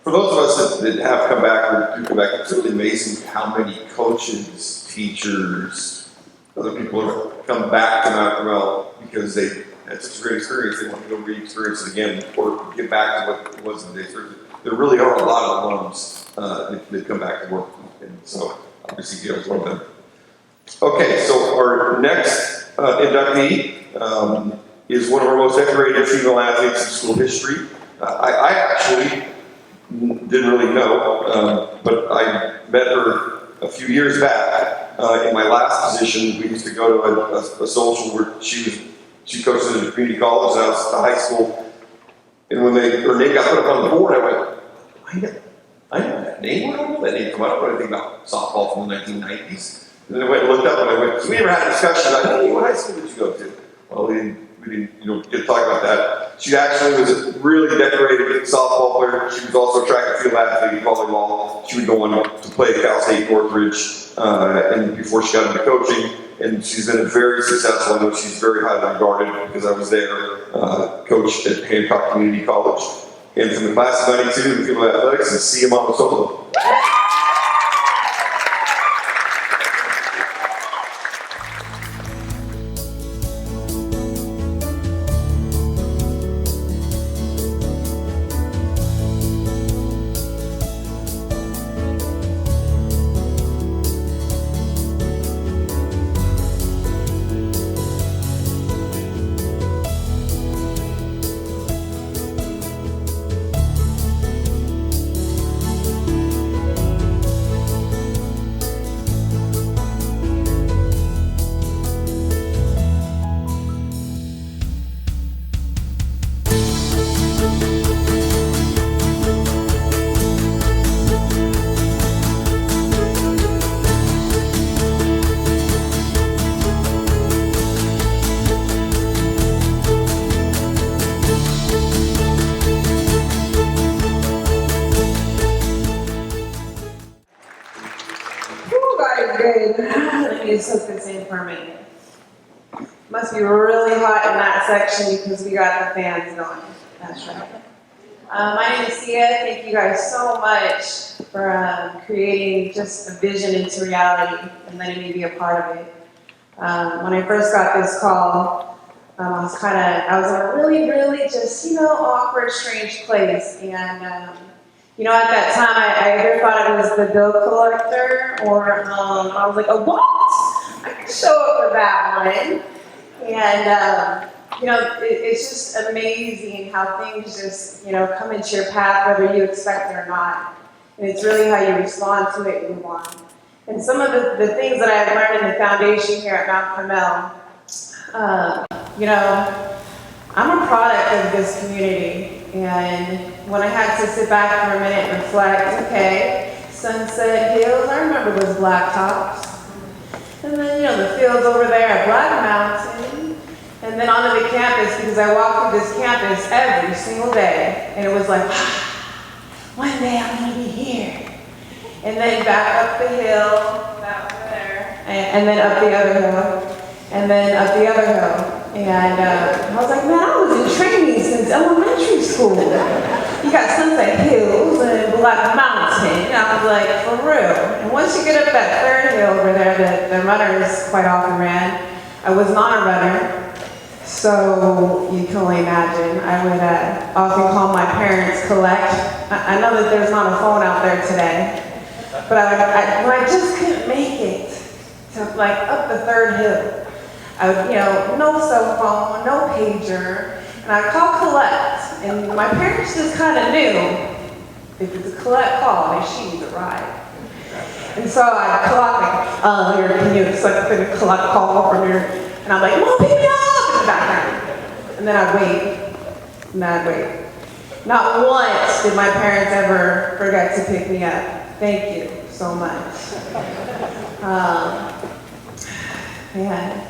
For those of us that have come back or do come back, it's really amazing how many coaches, teachers, other people have come back to Mount Carmel because they had such a great experience. They want to go re-experience it again or get back to what it was in the day. There really are a lot of alums that come back to work. And so obviously Gail's one of them. Okay, so our next inductee is one of our most decorated female athletes in school history. I actually didn't really know, but I met her a few years back. In my last position, we used to go to a social where she coached at a community college, and I was at high school. And when her name got put up on the board, I went, I know that name. I don't know that name. I don't know anything about softball from the 1990s. And then I went and looked up, and I went, so we never had a discussion. I go, hey, what high school did you go to? Well, we didn't get to talk about that. She actually was a really decorated softball player. She was also a track and field athlete, volleyball. She would go on to play at Cal State Northridge, and before she got into coaching. And she's been very successful. I know she's very highly regarded because I was there, coached at Hancock Community College. And from the class of 92 in field athletics, is Sia Mamasolo. It's so good same for me. Must be really hot in that section because we got the fans going. That's right. My name is Sia. Thank you guys so much for creating just a vision into reality and letting me be a part of it. When I first got this call, I was in a really, really just, awkward, strange place. And, at that time, I either thought it was the bill collector or I was like, oh, what? I can show up for that one. And, it's just amazing how things just, come into your path, whether you expect it or not. And it's really how you respond to it and move on. And some of the things that I've learned in the foundation here at Mount Carmel, I'm a product of this community. And when I had to sit back for a minute and reflect, okay, Sunset Hills, I remember those blacktops. And then, the fields over there at Black Mountain. And then onto the campus, because I walked through this campus every single day. And it was like, one day I'm going to be here. And then back up the hill, back over there, and then up the other hill, and then up the other hill. And I was like, man, I was in training since elementary school. You got Sunset Hills and Black Mountain. And I was like, for real. And once you get up that third hill over there that the runners quite often ran, I was not a runner. So you can only imagine. I would often call my parents, collect. I know that there's not a phone out there today. But when I just couldn't make it to up the third hill, I would, no cell phone, no pager, and I'd call collect. And my parents just kind of knew if it's a collect call, then she needs a ride. And so I'd clock it, can you accept a collect call from your, and I'm like, Mom, pick me up in the background. And then I'd wait, and then I'd wait. Not once did my parents ever forget to pick me up. Thank you so much. Man.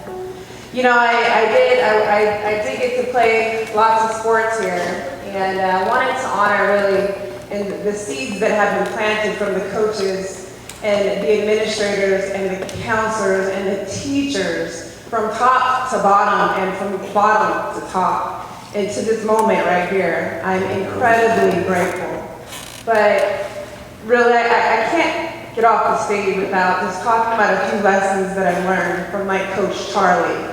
I did get to play lots of sports here, and I wanted to honor really and the seeds that have been planted from the coaches and the administrators and the counselors and the teachers from top to bottom and from bottom to top. And to this moment right here, I'm incredibly grateful. But really, I can't get off the stage without just talking about a few lessons that I've learned from my coach, Charlie.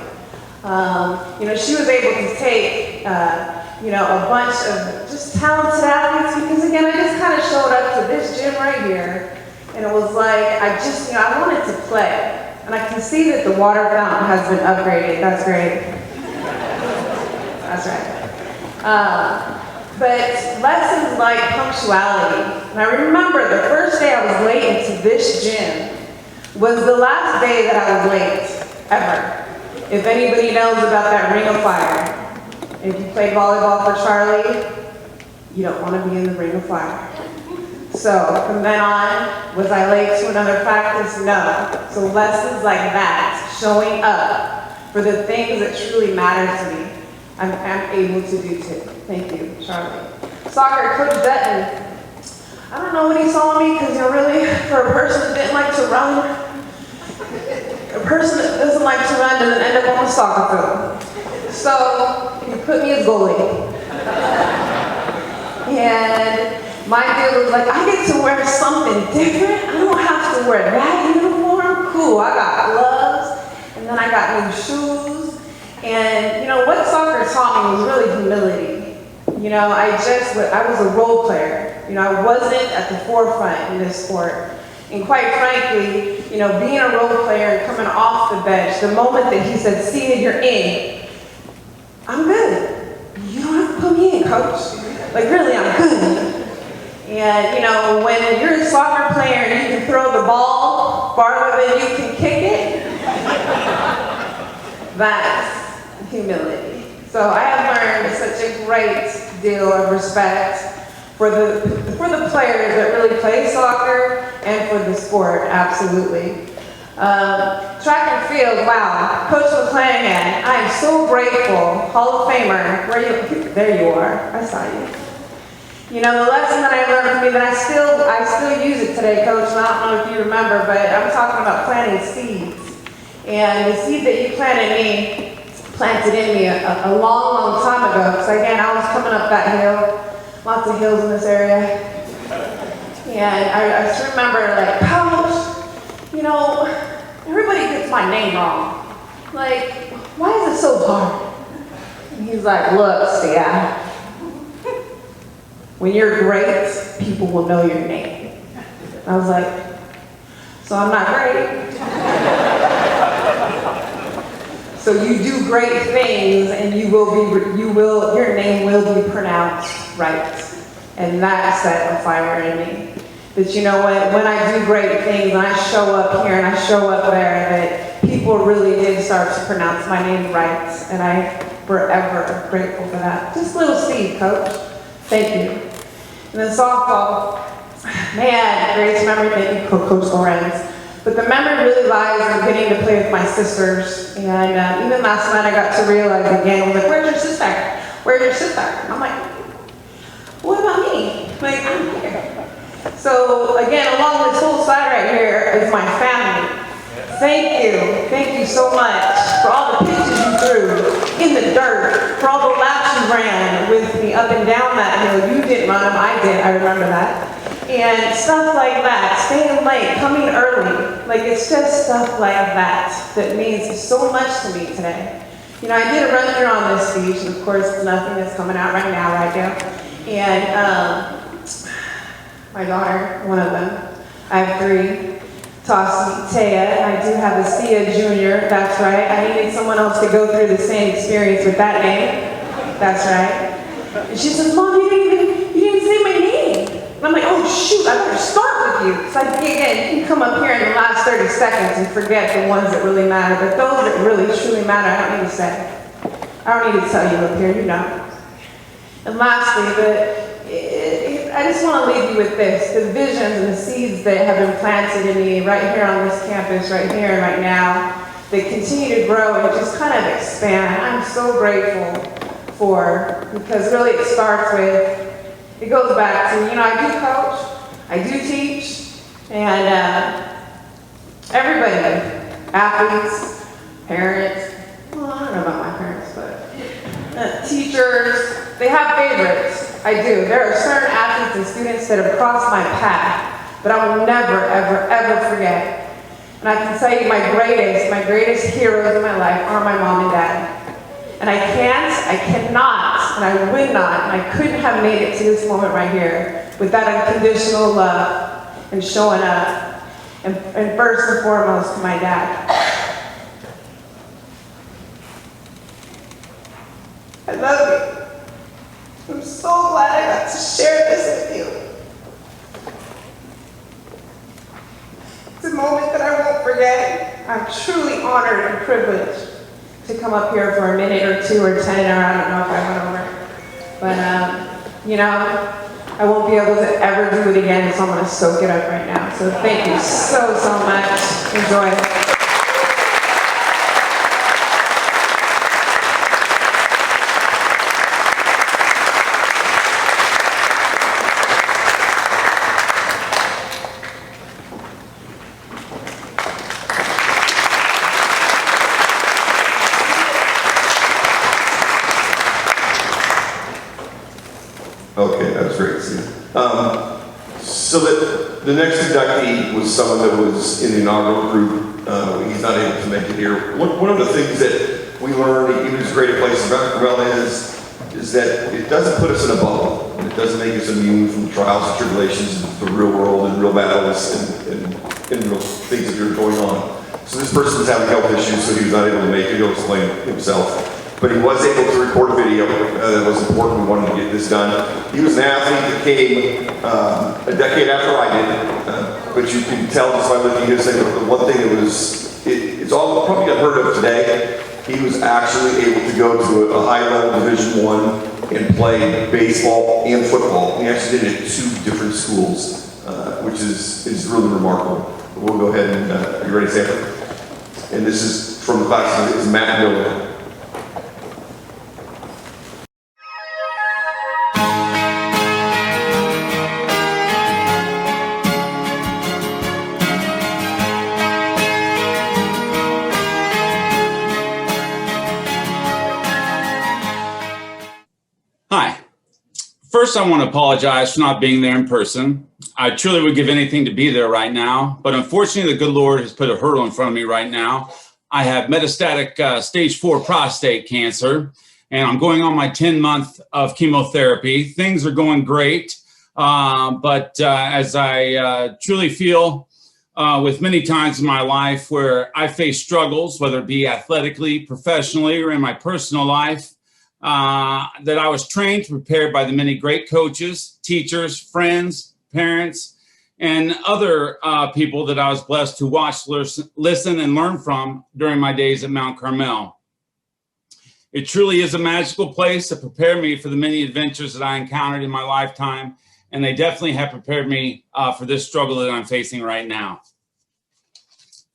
She was able to take, a bunch of just talented athletes because, again, I just kind of showed up to this gym right here, and it was like, I wanted to play. And I can see that the water fountain has been upgraded. That's great. That's right. But lessons like punctuality. And I remember the first day I was late into this gym was the last day that I was late, ever. If anybody knows about that ring of fire, if you played volleyball for Charlie, you don't want to be in the ring of fire. So from then on, was I late to another practice? No. So lessons like that, showing up for the things that truly matter to me, I'm able to do too. Thank you, Charlie. Soccer, Coach Dutton. I don't know what he saw in me because really, for a person that didn't like to run, a person that doesn't like to run doesn't end up on the soccer field. So he put me as goalie. And my deal was like, I get to wear something different. I don't have to wear that uniform. Cool, I got gloves, and then I got new shoes. And what soccer taught me was really humility. I was a role player. I wasn't at the forefront in this sport. And quite frankly, being a role player and coming off the bench, the moment that he said, see it, you're in, I'm good. You don't have to put me in, coach. Like really, I'm good. And when you're a soccer player and you can throw the ball farther than you can kick it, that's humility. So I have learned such a great deal of respect for the players that really play soccer and for the sport, absolutely. Track and field, wow. Coach McClanahan, I am so grateful. Hall of Famer, there you are, I saw you. The lesson that I learned from you that I still use it today, Coach, and I don't know if you remember, but I'm talking about planting seeds. And the seed that you planted in me a long, long time ago, because again, I was coming up that hill, lots of hills in this area. And I just remember like, Coach, everybody gets my name wrong. Like, why is it so hard? He's like, look, Sia, when you're great, people will know your name. I was like, so I'm not great. So you do great things, and your name will be pronounced right. And that set a fire in me. That you know what, when I do great things, and I show up here and I show up there, that people really did start to pronounce my name right. And I'm forever grateful for that. Just a little seed, Coach. Thank you. And then softball, man, greatest memory, thank you, Coach Lorenz. But the memory really lies in getting to play with my sisters. And even last night I got to realize again, I was like, where's your sister? Where's your sister? And I'm like, what about me? Like, I'm here. So again, along this whole side right here is my family. Thank you so much for all the pitches you threw in the dirt, for all the laps you ran with me up and down that hill. You didn't run them, I did, I remember that. And stuff like that, staying late, coming early. Like, it's just stuff like that that means so much to me today. You know, I did a run through on this speech, and of course, nothing that's coming out right now, right now. And my daughter, one of them, I have 3, Tossie, Taya, I do have a Sia Jr., that's right. I needed someone else to go through the same experience with that name, that's right. And she says, Mom, you didn't even say my name. And I'm like, oh shoot, I better start with you. So again, you can come up here in the last 30 seconds and forget the ones that really matter, but those that really truly matter, I don't need to say. I don't need to tell you up here, you know. And lastly, I just want to leave you with this, the visions and the seeds that have been planted in me right here on this campus, right here and right now, that continue to grow and just kind of expand. I'm so grateful for, because really it starts with, it goes back to, you know, I do coach, I do teach, and everybody, athletes, parents, well, I don't know about my parents, but teachers, they have favorites. I do. There are certain athletes and students that have crossed my path, but I will never, ever, ever forget. And I can tell you my greatest heroes in my life are my mom and dad. And I cannot, and I would not, and I couldn't have made it to this moment right here with that unconditional love and showing up, and first and foremost to my dad. I love you. I'm so glad I got to share this with you. It's a moment that I won't forget. I'm truly honored and privileged to come up here for a minute or 2 or 10, or I don't know if I went over. But, you know, I won't be able to ever do it again, so I'm going to soak it up right now. So thank you so much. Enjoy it. Okay, that was great, Steve. So the next inductee was someone that was in the inaugural group. He's not able to make it here. One of the things that we learned, even as great a place as Carmel is that it doesn't put us in a bubble. And it doesn't make us immune from the trials and tribulations of the real world and real battles and real things that are going on. So this person's having health issues, so he was not able to make it. He'll explain himself. But he was able to record a video that was important. We wanted to get this done. He was an athlete that came a decade after I did, but you can tell just by looking at his thing, the one thing that was, it's all probably unheard of today, he was actually able to go to a high-level Division I and play baseball and football. He actually did it at 2 different schools, which is really remarkable. But we'll go ahead and, are you ready, Sanford? And this is from the class, it's Matt Miller. Hi. First, I want to apologize for not being there in person. I truly would give anything to be there right now, but unfortunately, the good Lord has put a hurdle in front of me right now. I have metastatic stage 4 prostate cancer, and I'm going on my 10th of chemotherapy. Things are going great, but as I truly feel with many times in my life where I face struggles, whether it be athletically, professionally, or in my personal life, that I was trained to prepare by the many great coaches, teachers, friends, parents, and other people that I was blessed to watch, listen, and learn from during my days at Mount Carmel. It truly is a magical place to prepare me for the many adventures that I encountered in my lifetime, and they definitely have prepared me for this struggle that I'm facing right now.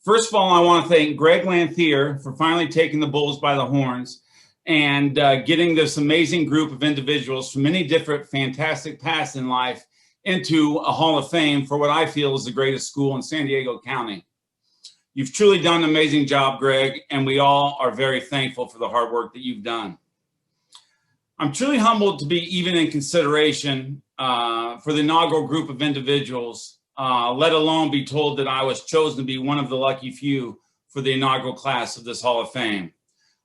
First of all, I want to thank Greg Lanthier for finally taking the bulls by the horns and getting this amazing group of individuals from many different fantastic paths in life into a Hall of Fame for what I feel is the greatest school in San Diego County. You've truly done an amazing job, Greg, and we all are very thankful for the hard work that you've done. I'm truly humbled to be even in consideration for the inaugural group of individuals, let alone be told that I was chosen to be one of the lucky few for the inaugural class of this Hall of Fame.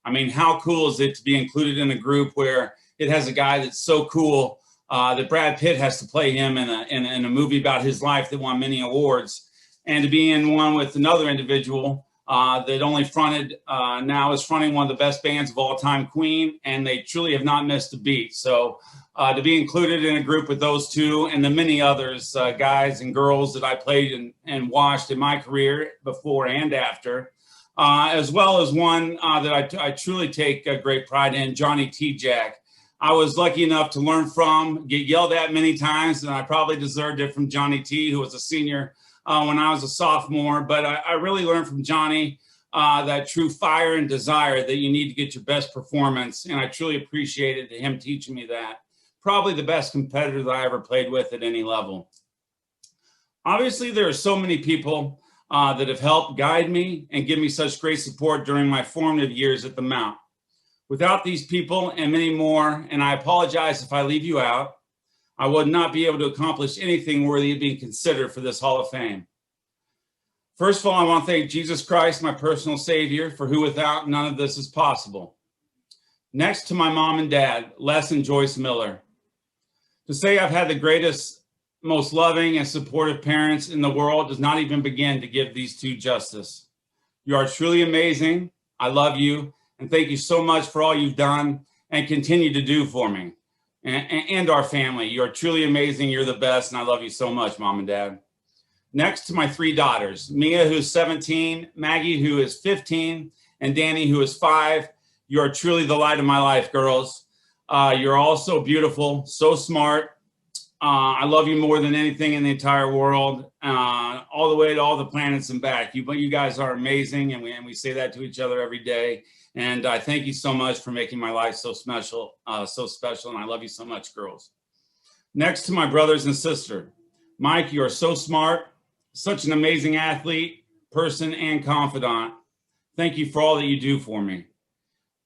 I mean, how cool is it to be included in a group where it has a guy that's so cool that Brad Pitt has to play him in a movie about his life that won many awards, and to be in one with another individual that only now is fronting one of the best bands of all time, Queen, and they truly have not missed a beat. So to be included in a group with those two and the many others, guys and girls that I played and watched in my career before and after, as well as one that I truly take great pride in, Johnny T. Jack. I was lucky enough to learn from, get yelled at many times, and I probably deserved it from Johnny T., who was a senior when I was a sophomore. But I really learned from Johnny that true fire and desire that you need to get your best performance, and I truly appreciated him teaching me that. Probably the best competitor that I ever played with at any level. Obviously, there are so many people that have helped guide me and give me such great support during my formative years at the Mount. Without these people and many more, and I apologize if I leave you out, I would not be able to accomplish anything worthy of being considered for this Hall of Fame. First of all, I want to thank Jesus Christ, my personal Savior, for who without none of this is possible. Next to my mom and dad, Les and Joyce Miller. To say I've had the greatest, most loving and supportive parents in the world does not even begin to give these two justice. You are truly amazing. I love you. And thank you so much for all you've done and continue to do for me and our family. You're truly amazing. You're the best. And I love you so much, Mom and Dad. Next to my three daughters, Mia, who's 17, Maggie, who is 15, and Danny, who is 5. You are truly the light of my life, girls. You're all so beautiful, so smart. I love you more than anything in the entire world, all the way to all the planets and back. You guys are amazing, and we say that to each other every day. And I thank you so much for making my life so special, and I love you so much, girls. Next to my brothers and sister, Mike, you are so smart, such an amazing athlete, person, and confidant. Thank you for all that you do for me.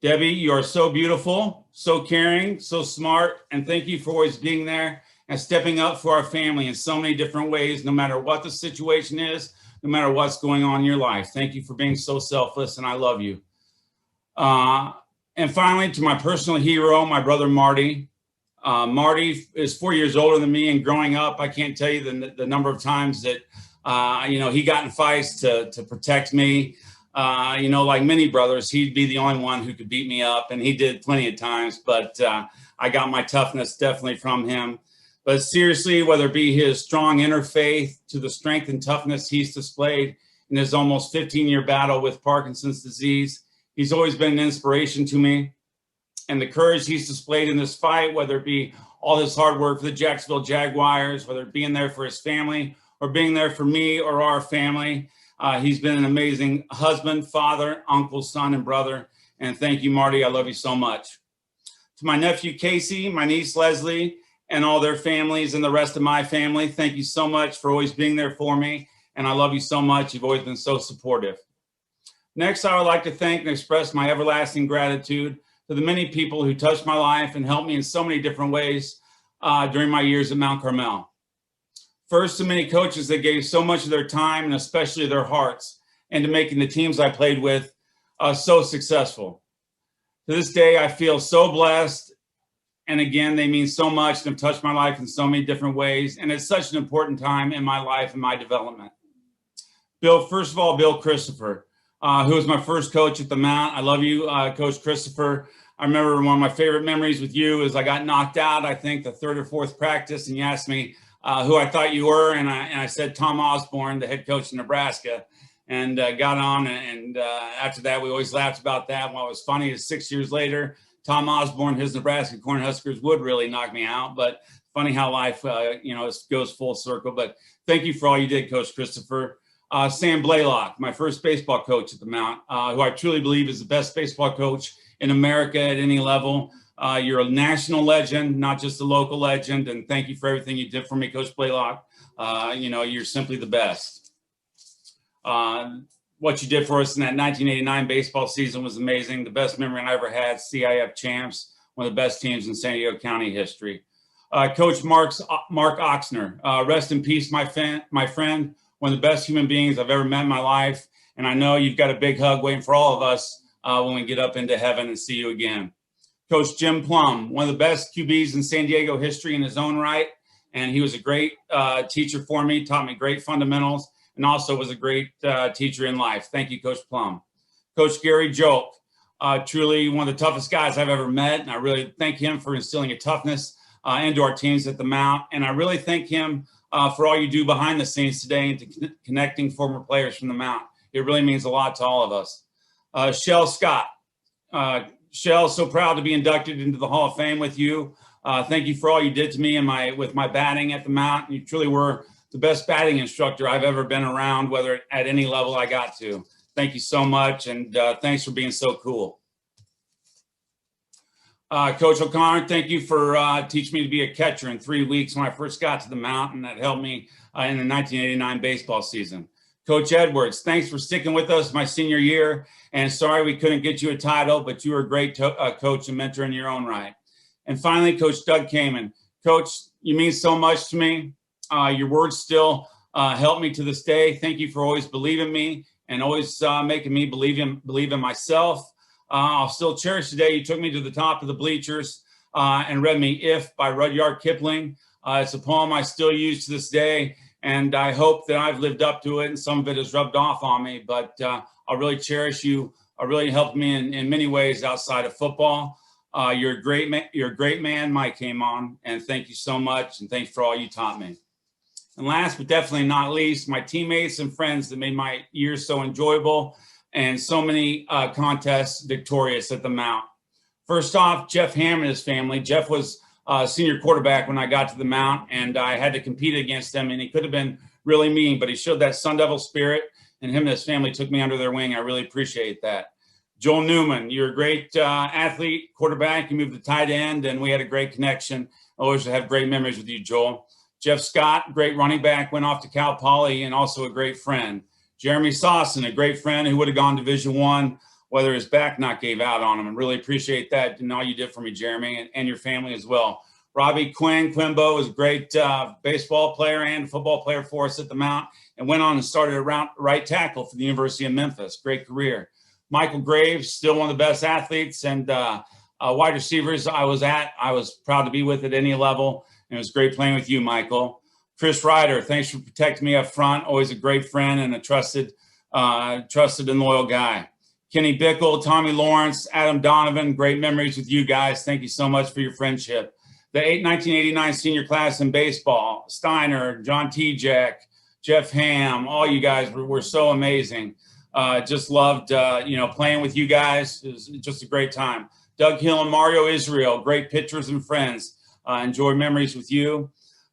Debbie, you are so beautiful, so caring, so smart, and thank you for always being there and stepping up for our family in so many different ways, no matter what the situation is, no matter what's going on in your life. Thank you for being so selfless, and I love you. And finally, to my personal hero, my brother Marty. Marty is 4 years older than me, and growing up, I can't tell you the number of times that he got in fights to protect me. Like many brothers, he'd be the only one who could beat me up, and he did plenty of times, but I got my toughness definitely from him. But seriously, whether it be his strong inner faith to the strength and toughness he's displayed in his almost 15-year battle with Parkinson's disease, he's always been an inspiration to me. And the courage he's displayed in this fight, whether it be all his hard work for the Jacksonville Jaguars, whether it being there for his family or being there for me or our family, he's been an amazing husband, father, uncle, son, and brother. And thank you, Marty. I love you so much. To my nephew, Casey, my niece, Leslie, and all their families and the rest of my family, thank you so much for always being there for me. And I love you so much. You've always been so supportive. Next, I would like to thank and express my everlasting gratitude to the many people who touched my life and helped me in so many different ways during my years at Mount Carmel. First, to many coaches that gave so much of their time and especially their hearts into making the teams I played with so successful. To this day, I feel so blessed. And again, they mean so much and have touched my life in so many different ways. And it's such an important time in my life and my development. Bill, first of all, Bill Christopher, who was my first coach at the Mount. I love you, Coach Christopher. I remember one of my favorite memories with you is I got knocked out, I think, the third or fourth practice, and you asked me who I thought you were, and I said Tom Osborne, the head coach in Nebraska, and got on. And after that, we always laughed about that. What was funny is 6 years later, Tom Osborne, his Nebraska Cornhuskers would really knock me out. But funny how life, goes full circle. But thank you for all you did, Coach Christopher. Sam Blaylock, my first baseball coach at the Mount, who I truly believe is the best baseball coach in America at any level. You're a national legend, not just a local legend. And thank you for everything you did for me, Coach Blaylock. You're simply the best. What you did for us in that 1989 baseball season was amazing. The best memory I ever had, CIF champs, one of the best teams in San Diego County history. Coach Mark Oxner, rest in peace, my friend, one of the best human beings I've ever met in my life. And I know you've got a big hug waiting for all of us when we get up into heaven and see you again. Coach Jim Plum, one of the best QBs in San Diego history in his own right. And he was a great teacher for me, taught me great fundamentals, and also was a great teacher in life. Thank you, Coach Plum. Coach Gary Jolk, truly one of the toughest guys I've ever met. And I really thank him for instilling a toughness into our teams at the Mount. And I really thank him for all you do behind the scenes today and to connecting former players from the Mount. It really means a lot to all of us. Shell Scott. Shell, so proud to be inducted into the Hall of Fame with you. Thank you for all you did to me with my batting at the Mount. You truly were the best batting instructor I've ever been around, whether at any level I got to. Thank you so much, and thanks for being so cool. Coach O'Connor, thank you for teaching me to be a catcher in 3 weeks when I first got to the Mount, and that helped me in the 1989 baseball season. Coach Edwards, thanks for sticking with us my senior year, and sorry we couldn't get you a title, but you were a great coach and mentor in your own right. And finally, Coach Doug Kamen. Coach, you mean so much to me. Your words still help me to this day. Thank you for always believing me and always making me believe in myself. I'll still cherish the day you took me to the top of the bleachers and read me If by Rudyard Kipling. It's a poem I still use to this day, and I hope that I've lived up to it and some of it has rubbed off on me, but I'll really cherish you. Really helped me in many ways outside of football. You're a great man, Mike came on, and thank you so much, and thanks for all you taught me. And last but definitely not least, my teammates and friends that made my years so enjoyable and so many contests victorious at the Mount. First off, Jeff Hamm and his family. Jeff was senior quarterback when I got to the Mount, and I had to compete against him, and he could have been really mean, but he showed that Sun Devil spirit, and him and his family took me under their wing. I really appreciate that. Joel Newman, you're a great athlete, quarterback. You moved to tight end, and we had a great connection. I always have great memories with you, Joel. Jeff Scott, great running back, went off to Cal Poly, and also a great friend. Jeremy Sawson, a great friend who would have gone Division I, whether his back not gave out on him. And really appreciate that and all you did for me, Jeremy, and your family as well. Robbie Quimbo was a great baseball player and football player for us at the Mount, and went on and started around right tackle for the University of Memphis. Great career. Michael Graves, still one of the best athletes and wide receivers I was proud to be with at any level. And it was great playing with you, Michael. Chris Ryder, thanks for protecting me up front. Always a great friend and a trusted and loyal guy. Kenny Bickle, Tommy Lawrence, Adam Donovan, great memories with you guys. Thank you so much for your friendship. The 1989 senior class in baseball, Steiner, John T-Jack, Jeff Hamm, all you guys were so amazing. Just loved, playing with you guys. It was just a great time. Doug Hill and Mario Israel, great pitchers and friends. Enjoy memories with you.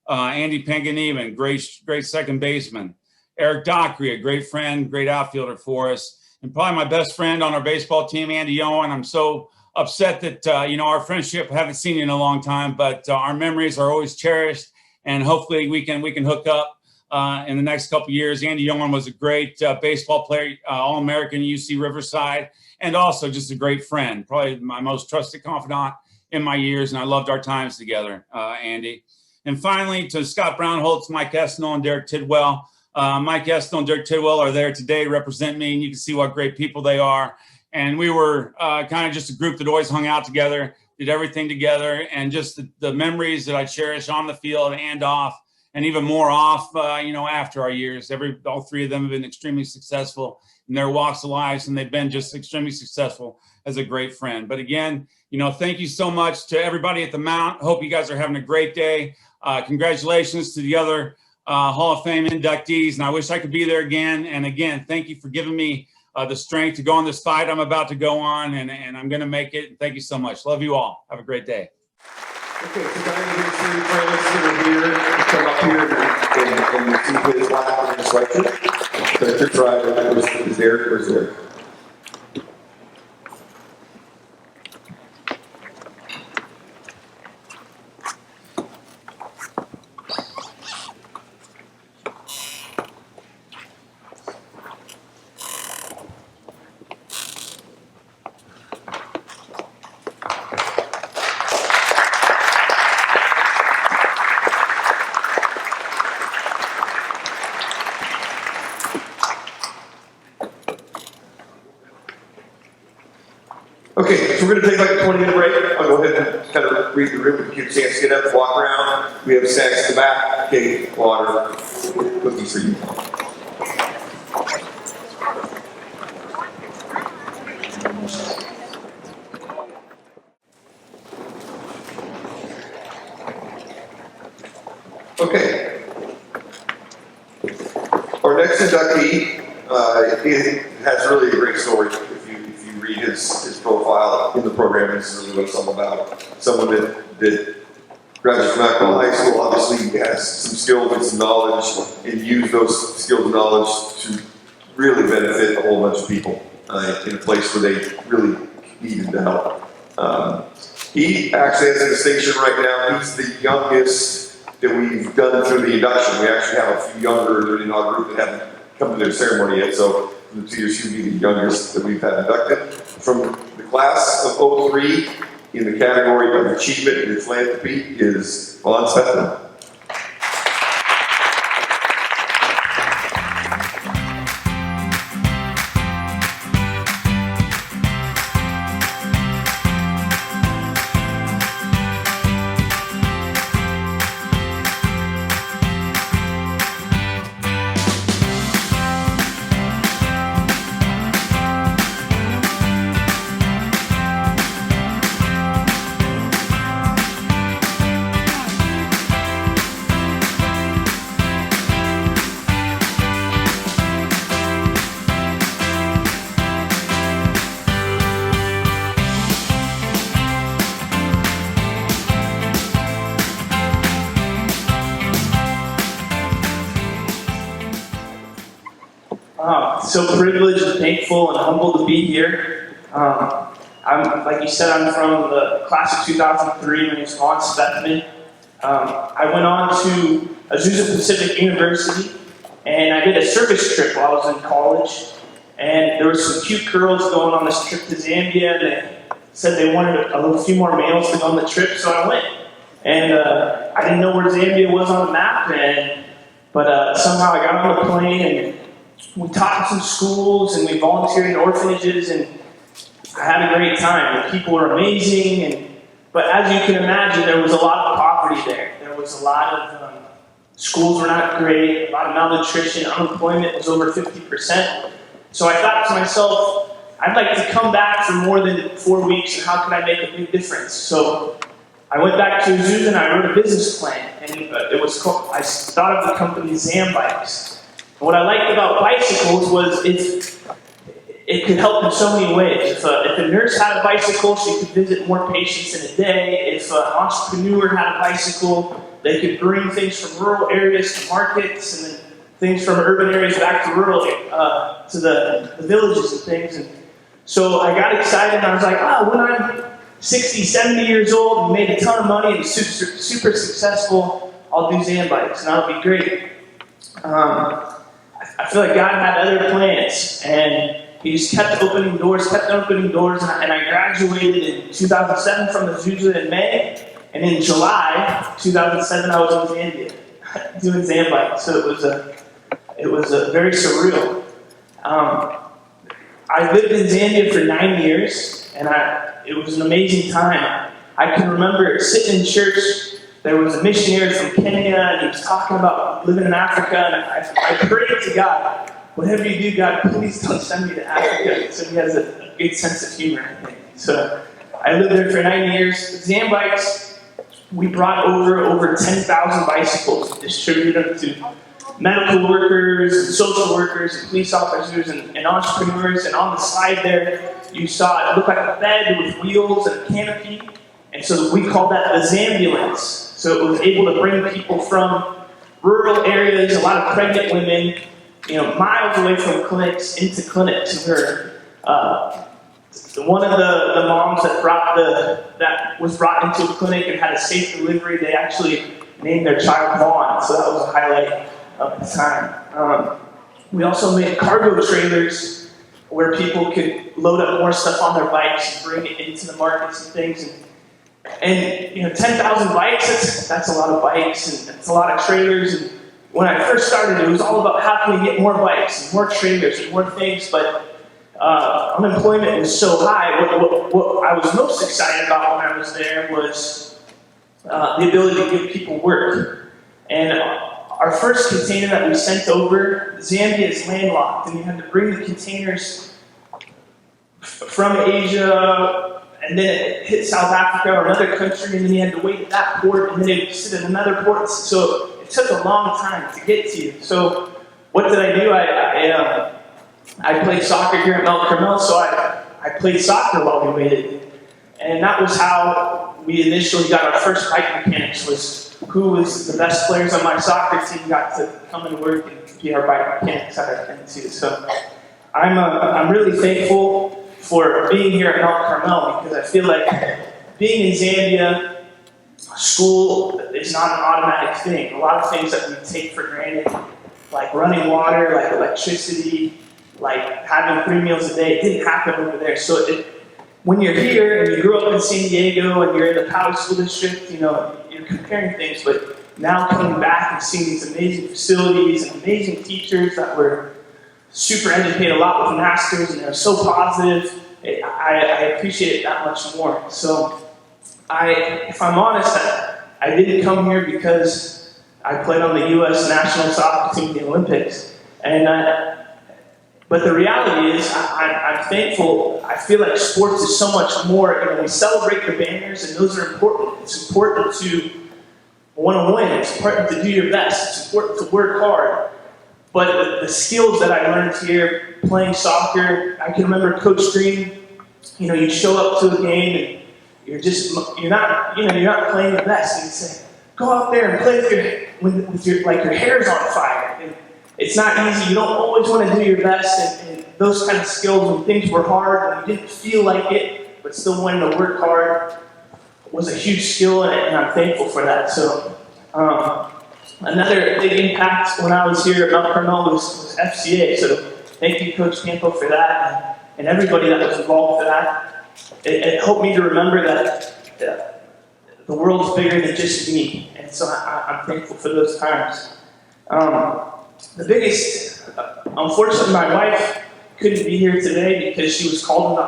Andy Panganiban, great second baseman. Eric Dockery, a great friend, great outfielder for us. And probably my best friend on our baseball team, Andy Owen. I'm so upset that, our friendship, haven't seen you in a long time, but our memories are always cherished. And hopefully we can hook up in the next couple of years. Andy Owen was a great baseball player, All-American UC Riverside, and also just a great friend, probably my most trusted confidant in my years. And I loved our times together, Andy. And finally, to Scott Brownholtz, Mike Esnell, and Derek Tidwell. Mike Esnell and Derek Tidwell are there today to represent me, and you can see what great people they are. And we were kind of just a group that always hung out together, did everything together, and just the memories that I cherish on the field and off, and even more off, after our years. All three of them have been extremely successful in their walks of lives, and they've been just extremely successful as a great friend. But again, thank you so much to everybody at the Mount. Hope you guys are having a great day. Congratulations to the other Hall of Fame inductees, and I wish I could be there again. And again, thank you for giving me the strength to go on this fight I'm about to go on, and I'm going to make it. Thank you so much. Love you all. Have a great day. Okay, so guys, we're going to see friends that are here, come up here and see his lap and his sweatshirt. So to try, is there, or is there? Okay, so we're going to take like a 20-minute break. I'll go ahead and kind of read the room and give you a chance to get up, walk around. We have snacks in the back, cake, water, cookies for you. Okay. Our next inductee has really a great story. If you read his profile in the program, this is really what it's all about. Someone that graduated from Carmel High School, obviously has some skills and some knowledge, and use those skills and knowledge to really benefit a whole bunch of people in a place where they really needed the help. He actually has a distinction right now. He's the youngest that we've done through the induction. We actually have a few younger in our group that haven't come to their ceremony yet, so from the 2 years, he'll be the youngest that we've had inducted. From the class of 03, in the category of achievement and philanthropy, is Vaughn Spethman. So privileged and thankful and humbled to be here. Like you said, I'm from the class of 2003. My name is Vaughn Spethman. I went on to Azusa Pacific University, and I did a service trip while I was in college. And there were some cute girls going on this trip to Zambia, and they said they wanted a few more males to go on the trip, so I went. And I didn't know where Zambia was on the map, but somehow I got on the plane, and we taught in some schools, and we volunteered in orphanages, and I had a great time. The people were amazing, but as you can imagine, there was a lot of poverty there. There was a lot of schools were not great, a lot of malnutrition, unemployment was over 50%. So I thought to myself, I'd like to come back for more than 4 weeks, and how can I make a big difference? So I went back to Azusa and I wrote a business plan, and it was called, I thought of the company Zam Bikes. And what I liked about bicycles was it could help in so many ways. If a nurse had a bicycle, she could visit more patients in a day. If an entrepreneur had a bicycle, they could bring things from rural areas to markets, and then things from urban areas back to rural, to the villages and things. And so I got excited, and I was like, when I'm 60, 70 years old and made a ton of money and super successful, I'll do Zam Bikes, and that'll be great. I feel like God had other plans, and He just kept opening doors, and I graduated in 2007 from Azusa in May, and in July 2007 I was in Zambia doing Zam Bikes, so it was very surreal. I lived in Zambia for 9 years, and it was an amazing time. I can remember sitting in church. There was a missionary from Kenya, and he was talking about living in Africa, and I prayed to God, whatever you do, God, please don't send me to Africa. So he has a good sense of humor, I think. So I lived there for 9 years. Zambikes, we brought over 10,000 bicycles, distributed them to medical workers, and social workers, and police officers, and entrepreneurs. And on the side there, you saw it looked like a bed with wheels and a canopy. And so we called that the Zambulance. So it was able to bring people from rural areas, a lot of pregnant women, miles away from clinics, into clinics. Where one of the moms that was brought into a clinic and had a safe delivery, they actually named their child Vaughn. So that was a highlight of the time. We also made cargo trailers where people could load up more stuff on their bikes and bring it into the markets and things. And 10,000 bikes, that's a lot of bikes, and it's a lot of trailers. And when I first started, it was all about how can we get more bikes and more trailers and more things, but unemployment was so high. What I was most excited about when I was there was the ability to give people work. And our first container that we sent over, Zambia is landlocked, and you had to bring the containers from Asia, and then it hit South Africa or another country, and then you had to wait at that port, and then it would sit at another port. So it took a long time to get to you. So what did I do? I played soccer here at Carmel, so I played soccer while we waited. And that was how we initially got our first bike mechanics, was who was the best players on my soccer team got to come and work and be our bike mechanics at our thing too. So I'm really thankful for being here at Mount Carmel, because I feel like being in Zambia, school is not an automatic thing. A lot of things that we take for granted, like running water, like electricity, like having 3 meals a day, it didn't happen over there. So when you're here and you grew up in San Diego and you're in the Power School District, you're comparing things, but now coming back and seeing these amazing facilities and amazing teachers that were super educated, a lot with masters, and they're so positive. I appreciate it that much more. So, if I'm honest, I didn't come here because I played on the U.S. national soccer team in the Olympics, but the reality is, I'm thankful. I feel like sports is so much more. We celebrate the banners, and those are important. It's important to want to win. It's important to do your best. It's important to work hard. But the skills that I learned here, playing soccer, I can remember Coach Green, you show up to a game and you're not playing the best. And he'd say, go out there and play with your hair's on fire. And it's not easy. You don't always want to do your best, and those kind of skills when things were hard, when you didn't feel like it, but still wanting to work hard, was a huge skill, and I'm thankful for that. So, another big impact when I was here at Mount Carmel was FCA. So thank you, Coach Campo, for that, and everybody that was involved for that. It helped me to remember that the world's bigger than just me, and so I'm thankful for those times. The biggest, unfortunately, my wife couldn't be here today because she was called to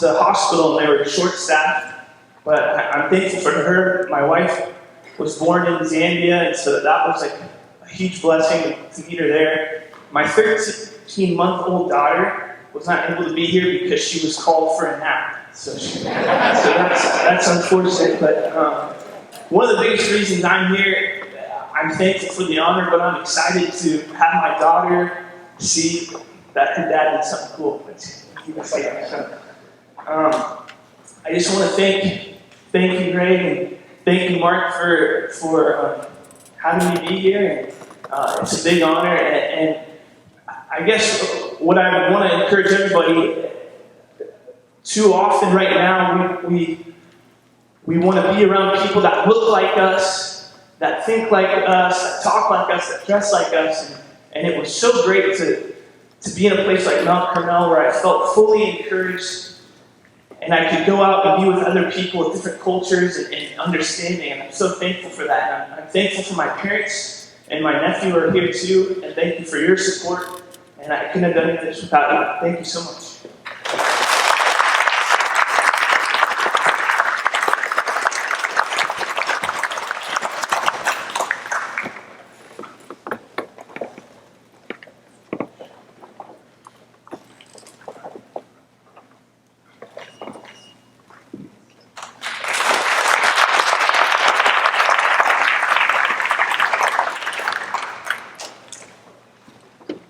the hospital and they were short-staffed. But I'm thankful for her. My wife was born in Zambia, and so that was like a huge blessing to meet her there. My 13-month-old daughter was not able to be here because she was called for a nap. So that's unfortunate. But one of the biggest reasons I'm here, I'm thankful for the honor, but I'm excited to have my daughter see that her dad did something cool. I just want to thank you, Greg, and thank you, Mark, for having me be here. And, it's a big honor, and I guess what I want to encourage everybody, too often right now, we want to be around people that look like us, that think like us, that talk like us, that dress like us, and it was so great to be in a place like Mount Carmel where I felt fully encouraged, and I could go out and be with other people with different cultures and understanding, and I'm so thankful for that. And I'm thankful for my parents and my nephew who are here too, and thank you for your support, and I couldn't have done this without you. Thank you so much.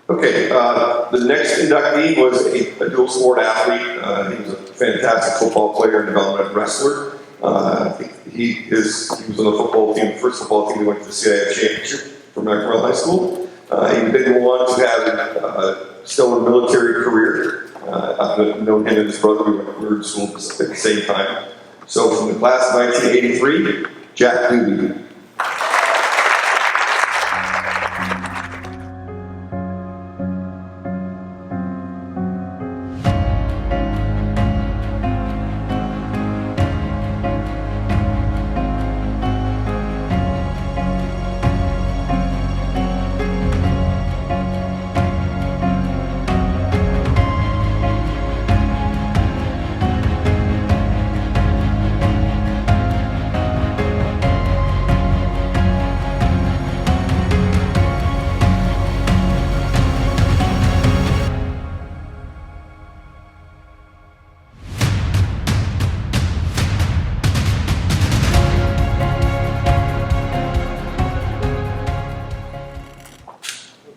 Okay, the next inductee was a dual sport athlete. He was a fantastic football player and development wrestler. I think he was on the football team, the first football team we went to the CIF championship from Carmel High School. He's been one to have still a military career. I've known him and his brother. We were in school at the same time. So from the class of 1983, Jack Doobie.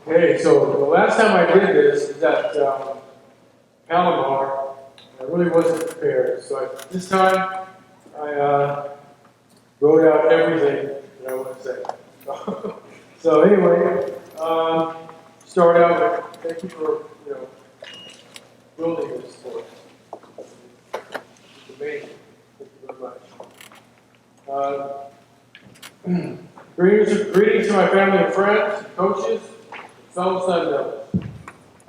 Okay, so the last time I did this is at Palomar. I really wasn't prepared. So this time I wrote out everything that I want to say. So anyway, start out with thank you for building this for us. It's amazing. Thank you very much. Greetings to my family and friends, coaches, fellow Sun Devils.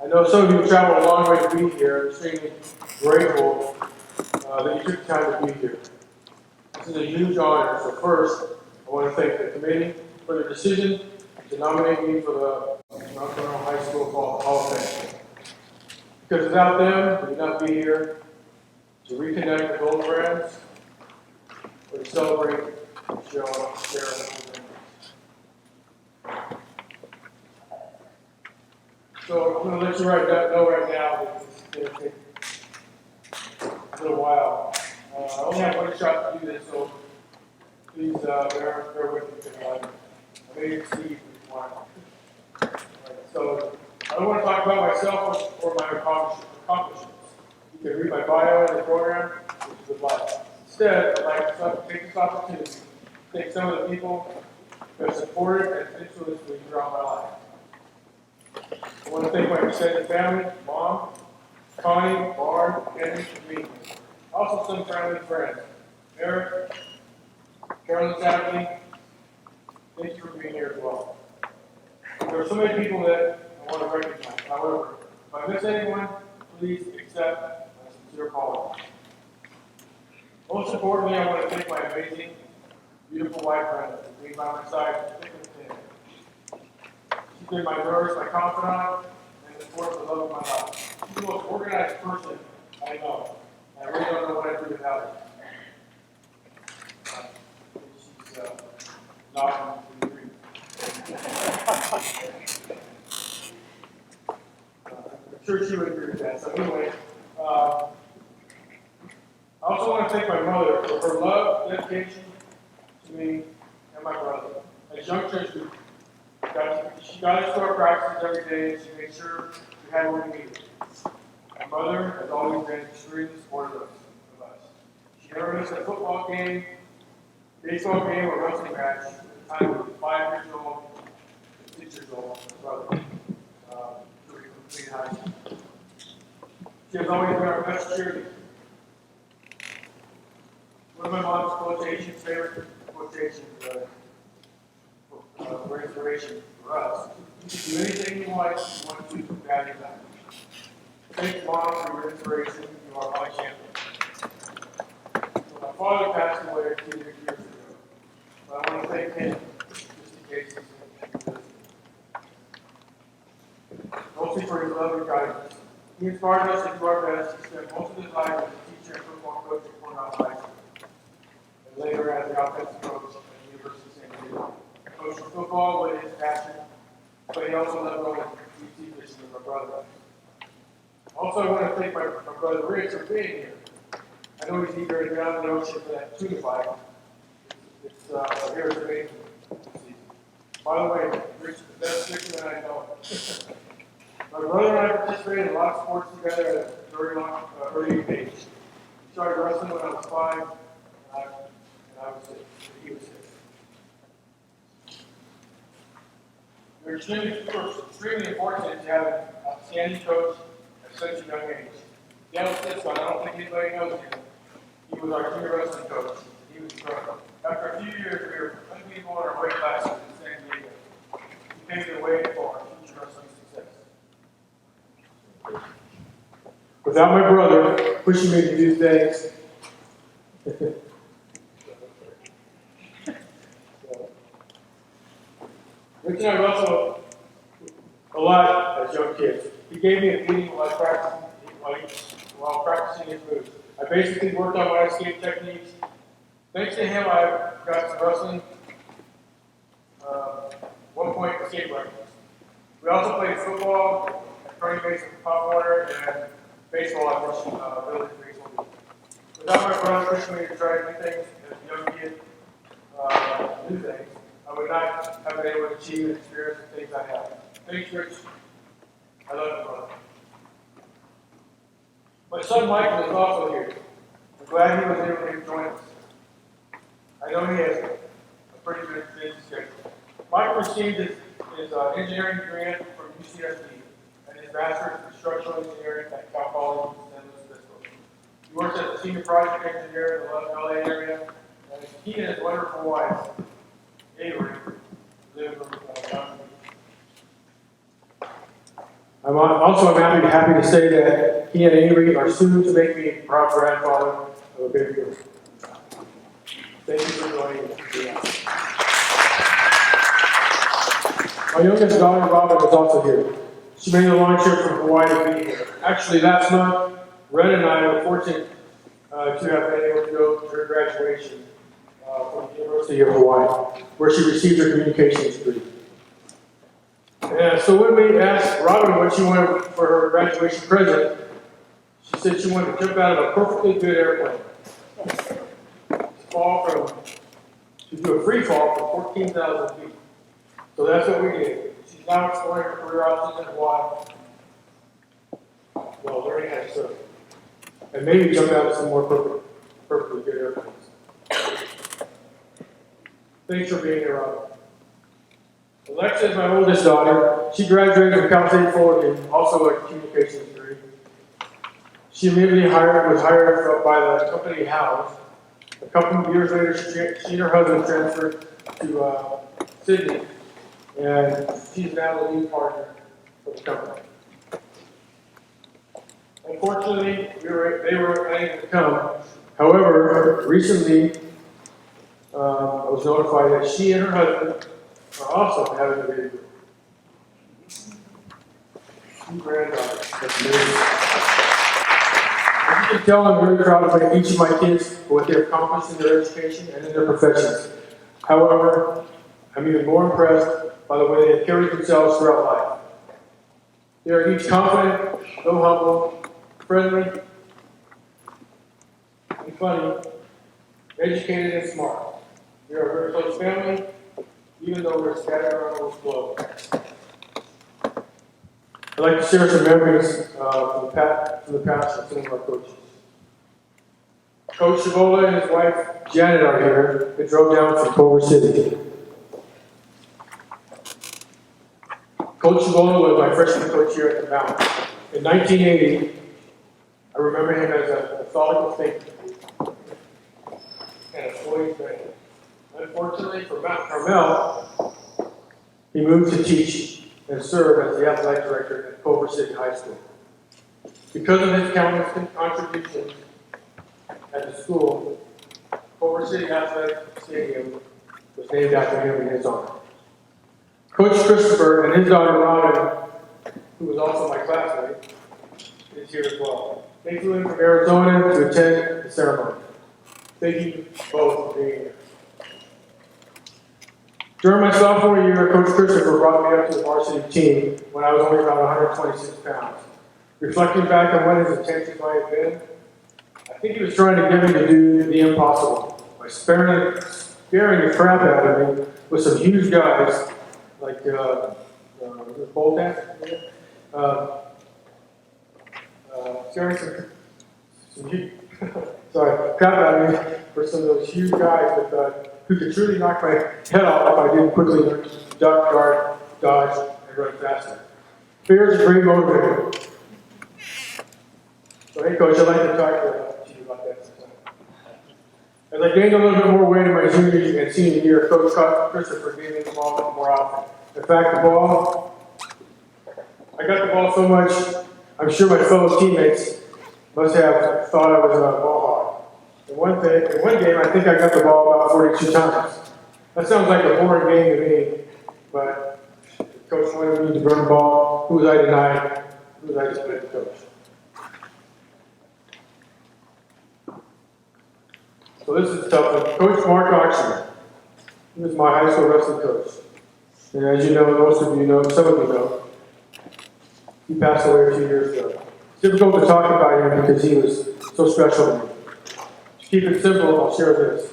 I know some of you traveled a long way to be here. I'm extremely grateful that you took the time to be here. This is a huge honor. So first, I want to thank the committee for their decision to nominate me for the Mount Carmel High School Hall of Fame. Because without them, we would not be here to reconnect with old friends or to celebrate and share memories. So I'm going to let you know right now that this is going to take a little while. I only have one shot to do this, so please bear with me. I may exceed one. Right, so I don't want to talk about myself or my accomplishments. You can read my bio in the program, which is a lot. Instead, I'd like to take this opportunity to thank some of the people who have supported and influenced me throughout my life. I want to thank my extended family, Mom, Connie, Barn, Henry, and me. Also some family and friends. Eric, Carolyn Sadley, thank you for being here as well. There are so many people that I want to recognize. However, if I miss anyone, please accept my sincere apologies. Most importantly, I want to thank my amazing, beautiful wife, Brenda, for being by my side thick and thin. She's been my nurse, my confidant, and the source of the love of my life. She's the most organized person I know. I really don't know what I'd do without her. She's not in the agreement. I'm sure she would agree with that. So anyway, I also want to thank my mother for her love, dedication to me and my brother. As youngsters, she got us to our practices every day, and she made sure we had what we needed. My mother has always been extremely supportive of us. She never missed a football game, baseball game, or wrestling match at the time we were 5 years old, 6 years old, my brother, so we completed high school. She has always been our best cheerleader. One of my mom's favorite quotations, for inspiration for us. You can do anything you want to without your back. Thanks, Mom, for your inspiration. You are my champion. So my father passed away a few years ago, but I want to thank him just in case he's listening. Mostly for his love and guidance. He inspired us to do our best. He spent most of his life as a teacher and football coach at Carmel High School, and later as the offensive coach at the University of San Diego. Coaching football was his passion, but he also loved going deep sea fishing with my brother. Also, I want to thank my brother Rich for being here. I know he's eager down in the ocean for that tuna fight. It's here it's amazing. By the way, Rich is the best fisherman I know. lot of sports together at a very early age. We started wrestling when I was 5, and I was 6. He was 6. We're extremely fortunate to have an outstanding coach at such a young age. Dale Sitzon, I don't think anybody knows him. He was our junior wrestling coach. He was strong. After a few years, we were unbeatable in our weight classes in San Diego. He paved the way for our future wrestling success. Without my brother pushing me to do things, Rich and I wrestled a lot as young kids. He gave me a beating while practicing his moves. I basically worked on my escape techniques. Thanks to him, I got some wrestling, 1 point escape records. We also played football at Kearney Base in Pop Water and baseball at Village Baseball League. Without my brother pushing me to try new things as a young kid, new things, I would not have been able to achieve and experience the things I have. Thanks, Rich. I love you, brother. My son Michael is also here. I'm glad he was able to join us. I know he has a pretty good schedule. Michael received his engineering degree from UCSD and his master's in structural engineering at Cal College in San Luis Obispo. He works as a senior project engineer in the LA area, and he and his wonderful wife, Avery, live in Mountain Beach. I'm happy to say that he and Avery are soon to make me a proud grandfather of a baby girl. Thank you for joining us. My youngest daughter, Robin, is also here. She made a long trip from Hawaii to be here. Actually, last month, Red and I were fortunate to have been able to go to her graduation from the University of Hawaii, where she received her communications degree. And so when we asked Robin what she wanted for her graduation present, she said she wanted to jump out of a perfectly good airplane. To do a free fall from 14,000 feet. So that's what we did. She's now exploring her career options in Hawaii. Well, learning how to surf. And maybe jump out of some more perfectly good airplanes. Thanks for being here, Robin. Alexa is my oldest daughter. She graduated from Cal State Fullerton, also a communications degree. She immediately was hired by the company House. A couple of years later, she and her husband transferred to Sydney, and she's now the lead partner for the company. Unfortunately, they were unable to come. However, recently, I was notified that she and her husband are also having a baby. 2 granddaughters. That's amazing. As you can tell, I'm very proud of each of my kids for what they've accomplished in their education and in their professions. However, I'm even more impressed by the way they have carried themselves throughout life. They are each confident, though humble, friendly, and funny, educated and smart. We are a very close family, even though we're scattered around the globe. I'd like to share some memories from the past of some of our coaches. Coach Shivola and his wife Janet are here. They drove down from Culver City. Coach Shivola was my freshman coach here at the Mountain. In 1980, I remember him as a methodical thinker and a poised man. Unfortunately for Mount Carmel, he moved to teach and serve as the athletic director at Culver City High School. Because of his countless contributions at the school, Culver City Athletic Stadium was named after him in his honor. Coach Christopher and his daughter Robin, who was also my classmate, is here as well. They flew in from Arizona to attend the ceremony. Thank you both for being here. During my sophomore year, Coach Christopher brought me up to the varsity team when I was only about 126 pounds. Reflecting back on what his intentions might have been, I think he was trying to get me to do the impossible by scaring the crap out of me with some huge guys like Bolton, sharing some huge, sorry, crap out of me for some of those huge guys who could truly knock my head off if I didn't quickly learn to duck, guard, dodge, and run faster. Fear is a great motivator. So, hey, Coach, I'd like to talk to you about that sometime. As I gained a little bit more weight in my junior and senior year, Coach Christopher gave me the ball more often. In fact, I got the ball so much, I'm sure my fellow teammates must have thought I was a ball hog. In one game, I think I got the ball about 42 times. That sounds like a boring game to me, but Coach wanted me to run the ball. Who was I to deny? Who was I to split the coach? So this is tough one. Coach Mark Oxner. He was my high school wrestling coach. And as you know, most of you know, some of you know, he passed away a few years ago. It's difficult to talk about him because he was so special to me. To keep it simple, I'll share this.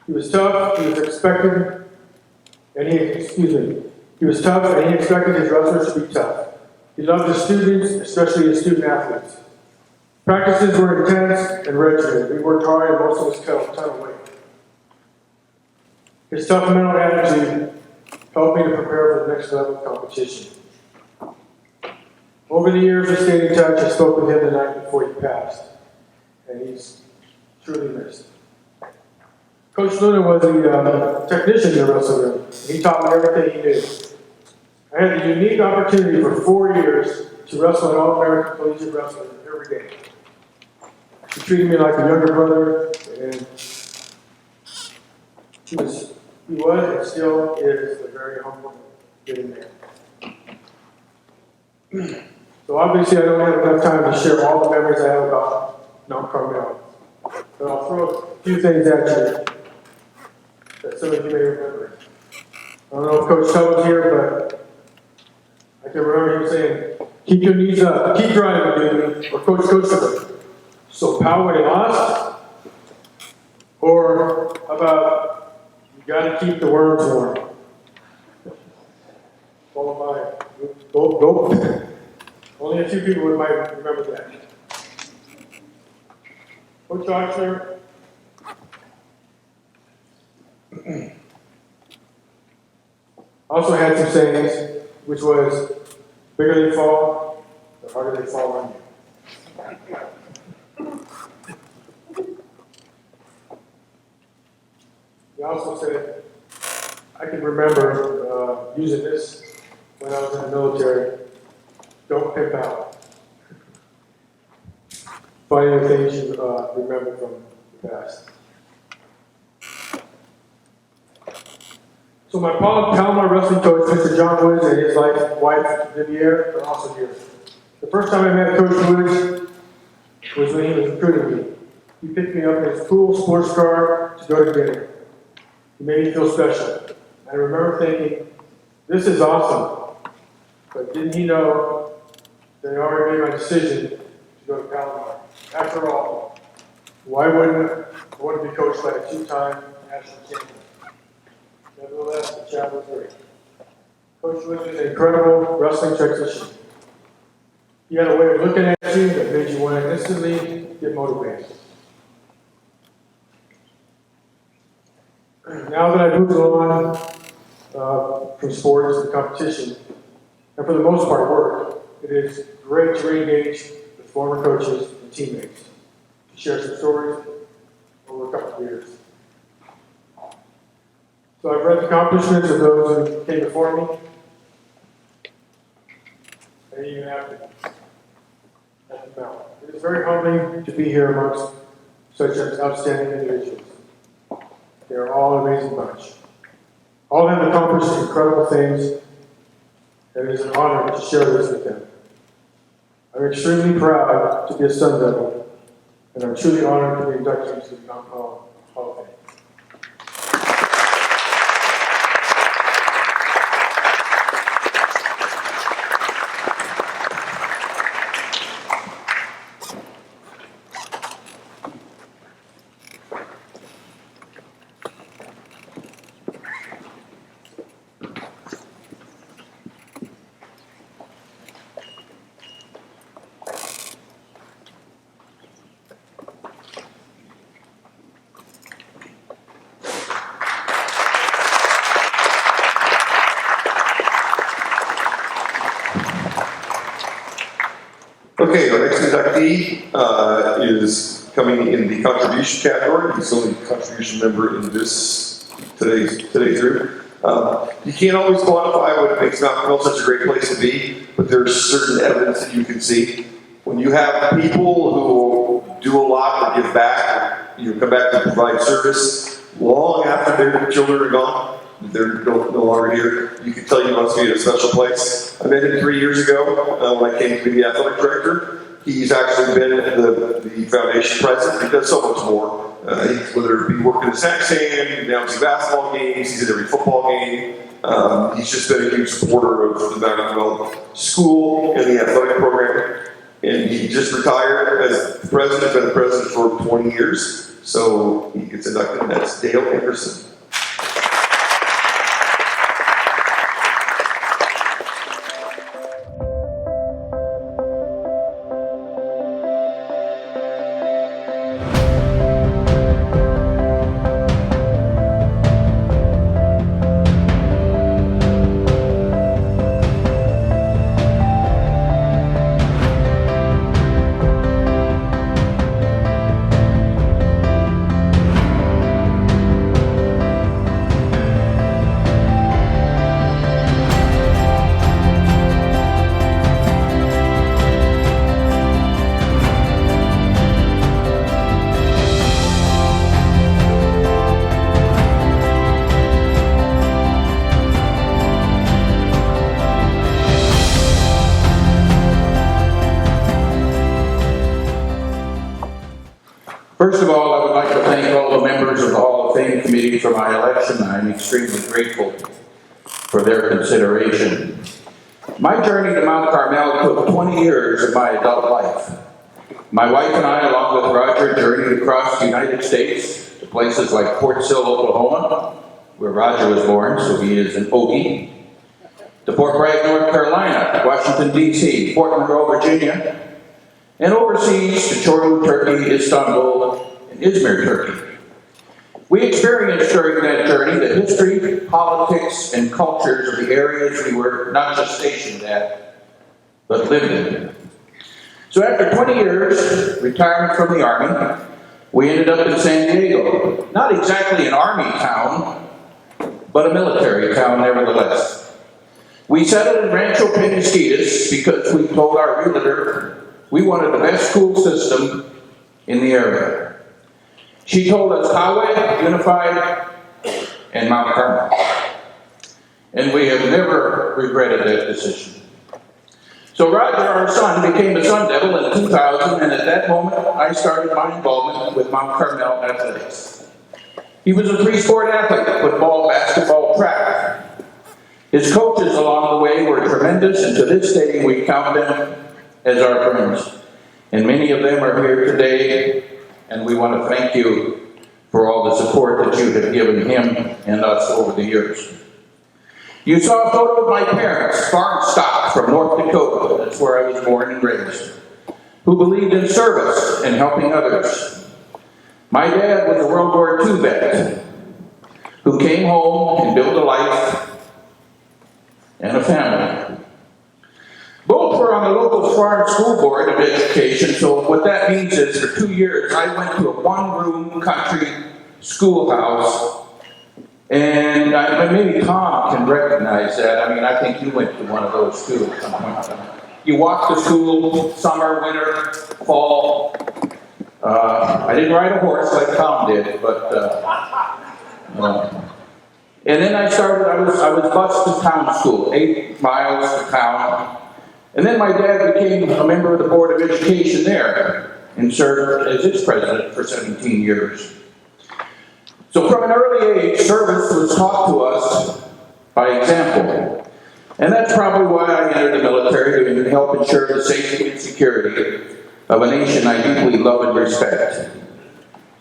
He was tough, he was expected, he was tough and he expected his wrestlers to be tough. He loved his students, especially his student athletes. Practices were intense and regimented. We worked hard and most of us cut a ton of weight. His tough mental attitude helped me to prepare for the next level of competition. Over the years, we stayed in touch. I spoke with him the night before he passed, and he's truly missed. Coach Luna was a technician in the wrestling room. He taught me everything he knew. I had the unique opportunity for 4 years to wrestle in All-American Collegiate Wrestling every day. He treated me like a younger brother, and he was and still is a very humble, good man. So obviously I don't have enough time to share all the memories I have about Mount Carmel. But I'll throw a few things at you that some of you may remember. I don't know if Coach Tubb was here, but I can remember him saying, keep your knees up, keep driving, dude. Or Coach Tubb. So power and lost? Or about, you gotta keep the worms warm. Followed by, go. Only a few people might remember that. Coach Oxner also had some sayings, which was, bigger they fall, the harder they fall on you. He also said, I can remember using this when I was in the military. Don't pimp out. Funny things you remember from the past. So my Palomar wrestling coach, Mr. John Woods, and his wife, Vivier, are also here. The first time I met Coach Woods was when he was recruiting me. He picked me up in his cool sports car to go to dinner. He made me feel special. I remember thinking, this is awesome. But didn't he know that I already made my decision to go to Palomar? After all, why wouldn't I want to be coached by a two-time national champion? Nevertheless, the chat was great. Coach Woods was an incredible wrestling technician. He had a way of looking at you that made you want to instantly get motivated. Now that I've moved on from sports and competition, and for the most part work, it is great to re-engage with former coaches and teammates to share some stories over a couple of years. So I've read the accomplishments of those who came before me, and even after now. It is very humbling to be here amongst such outstanding individuals. They are all an amazing bunch. All have accomplished incredible things, and it is an honor to share this with them. I'm extremely proud to be a Sun Devil, and I'm truly honored to be inducted into the Mount Hall of Fame. Okay, our next inductee is coming in the contribution category. He's the only contribution member in this today's group. You can't always quantify what makes Mount Carmel such a great place to be, but there's certain evidence that you can see. When you have people who do a lot to give back, you come back to provide service long after their children are gone, they're no longer here, you can tell you must be at a special place. I met him 3 years ago when I came to be the athletic director. He's actually been the foundation president. He does so much more. Whether it be working the snack stand, announcing basketball games, he's at every football game. He's just been a huge supporter of the Mount Carmel School and the athletic program. And he just retired as the president, been the president for 20 years. So he gets inducted, and that's Dale Anderson. First of all, I would like to thank all the members of the Hall of Fame Committee for my election. I'm extremely grateful for their consideration. My journey to Mount Carmel took 20 years of my adult life. My wife and I, along with Roger, journeyed across the United States to places like Fort Sill, Oklahoma, where Roger was born, so he is an Okie, to Fort Bragg, North Carolina, Washington, D.C., Fort Monroe, Virginia, and overseas to Çorlu, Turkey, Istanbul, and Izmir, Turkey. We experienced during that journey the history, politics, and cultures of the areas we were not just stationed at, but lived in. So after 20 years, retirement from the Army, we ended up in San Diego. Not exactly an Army town, but a military town nevertheless. We settled in Rancho Penasquitos because we told our realtor we wanted the best school system in the area. She told us Highway, Unified, and Mount Carmel. And we have never regretted that decision. So Roger, our son, became a Sun Devil in 2000, and at that moment, I started my involvement with Mount Carmel athletics. He was a three-sport athlete, football, basketball, track. His coaches along the way were tremendous, and to this day, we count them as our friends. And many of them are here today, and we want to thank you for all the support that you have given him and us over the years. You saw a photo of my parents, farm stock from North Dakota, that's where I was born and raised, who believed in service and helping others. My dad was a World War II vet who came home and built a life and a family. Both were on the local farm school board of education, so what that means is for 2 years I went to a one-room country schoolhouse, and maybe Tom can recognize that. I mean, I think you went to one of those too at some point. You walked to school, summer, winter, fall. I didn't ride a horse like Tom did, but and then I was bused to town school, 8 miles to town. And then my dad became a member of the Board of Education there and served as its president for 17 years. So from an early age, service was taught to us by example. And that's probably why I entered the military, to help ensure the safety and security of a nation I deeply love and respect.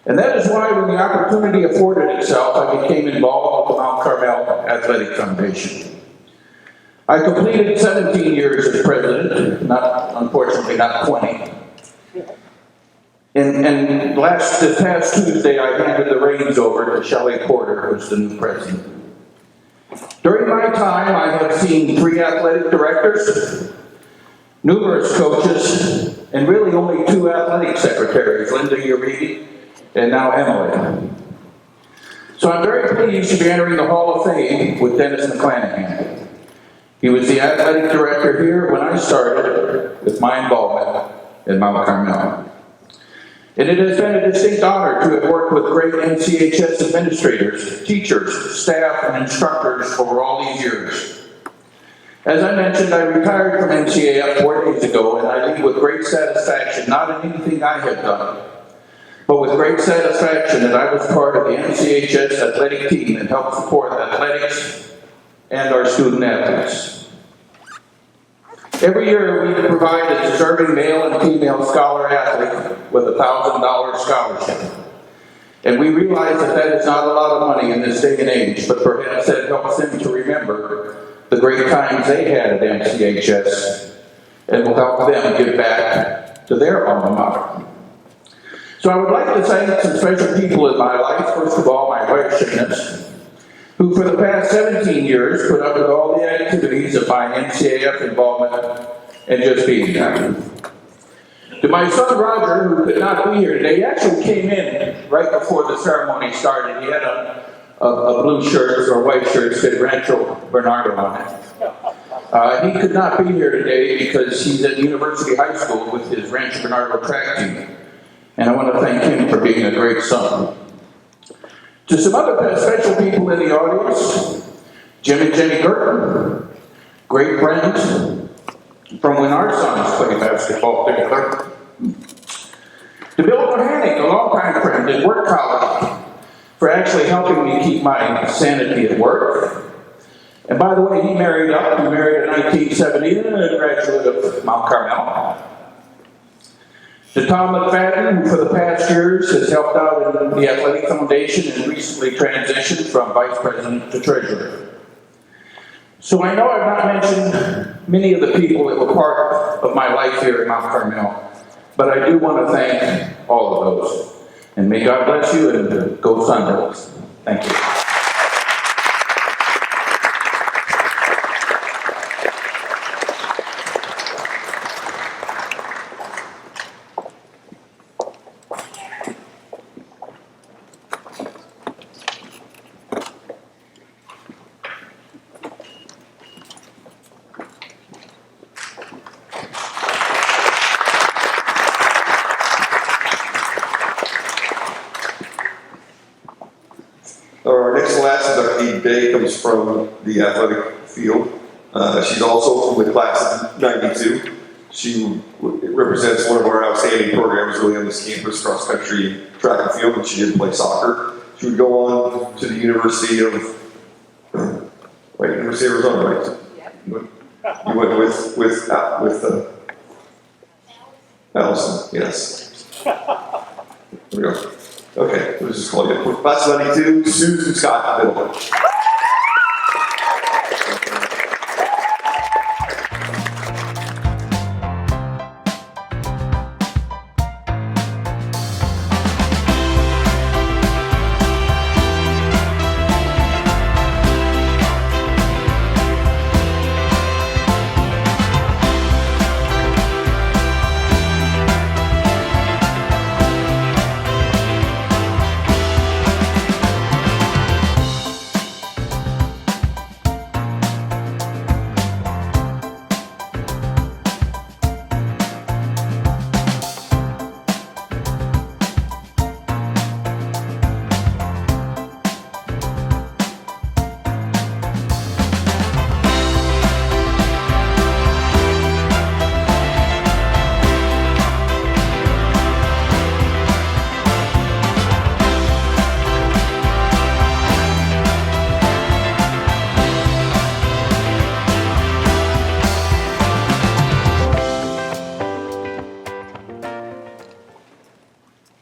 And that is why when the opportunity afforded itself, I became involved with the Mount Carmel Athletic Foundation. I completed 17 years as president, unfortunately not 20. And this past Tuesday, I handed the reins over to Shelley Porter, who's the new president. During my time, I have seen 3 athletic directors, numerous coaches, and really only 2 athletic secretaries, Linda Uribe and now Emily. So I'm very pleased to be entering the Hall of Fame with Dennis McClanahan. He was the athletic director here when I started with my involvement in Mount Carmel. And it has been a distinct honor to have worked with great MCHS administrators, teachers, staff, and instructors over all these years. As I mentioned, I retired from MCAF 4 days ago, and I leave with great satisfaction, not in anything I have done, but with great satisfaction that I was part of the MCHS athletic team that helped support athletics and our student athletes. Every year we provide a deserving male and female scholar athlete with a $1,000 scholarship. And we realize that that is not a lot of money in this day and age, but perhaps that helps them to remember the great times they had at MCHS and will help them give back to their alma mater. So I would like to thank some special people in my life. First of all, my wife, Shanice, who for the past 17 years put up with all the activities of my MCAF involvement and just being there. To my son, Roger, who could not be here today, he actually came in right before the ceremony started. He had a blue shirt or white shirt that said Rancho Bernardo on it. He could not be here today because he's at University High School with his Rancho Bernardo track team. And I want to thank him for being a great son. To some other special people in the audience, Jim and Jenny Burton, great friends from when our sons played basketball together. To Bill Kohanek, a longtime friend and work colleague, for actually helping me keep my sanity at work. And by the way, he married in 1970 and a graduate of Mount Carmel. To Tom McFadden, who for the past years has helped out in the Athletic Foundation and recently transitioned from Vice President to Treasurer. So I know I've not mentioned many of the people that were part of my life here at Mount Carmel, but I do want to thank all of those. And may God bless you and go Sun Devils. Thank you. Our next and last inductee today comes from the athletic field. She's also from the class of 92. She represents one of our outstanding programs really on this campus, cross country, track and field, and she did play soccer. She would go on to the University of, University of Arizona, right? Yep. You went with Allison, yes. There we go. Okay, let's just call you. Class of 92, Susan Scott Middleton.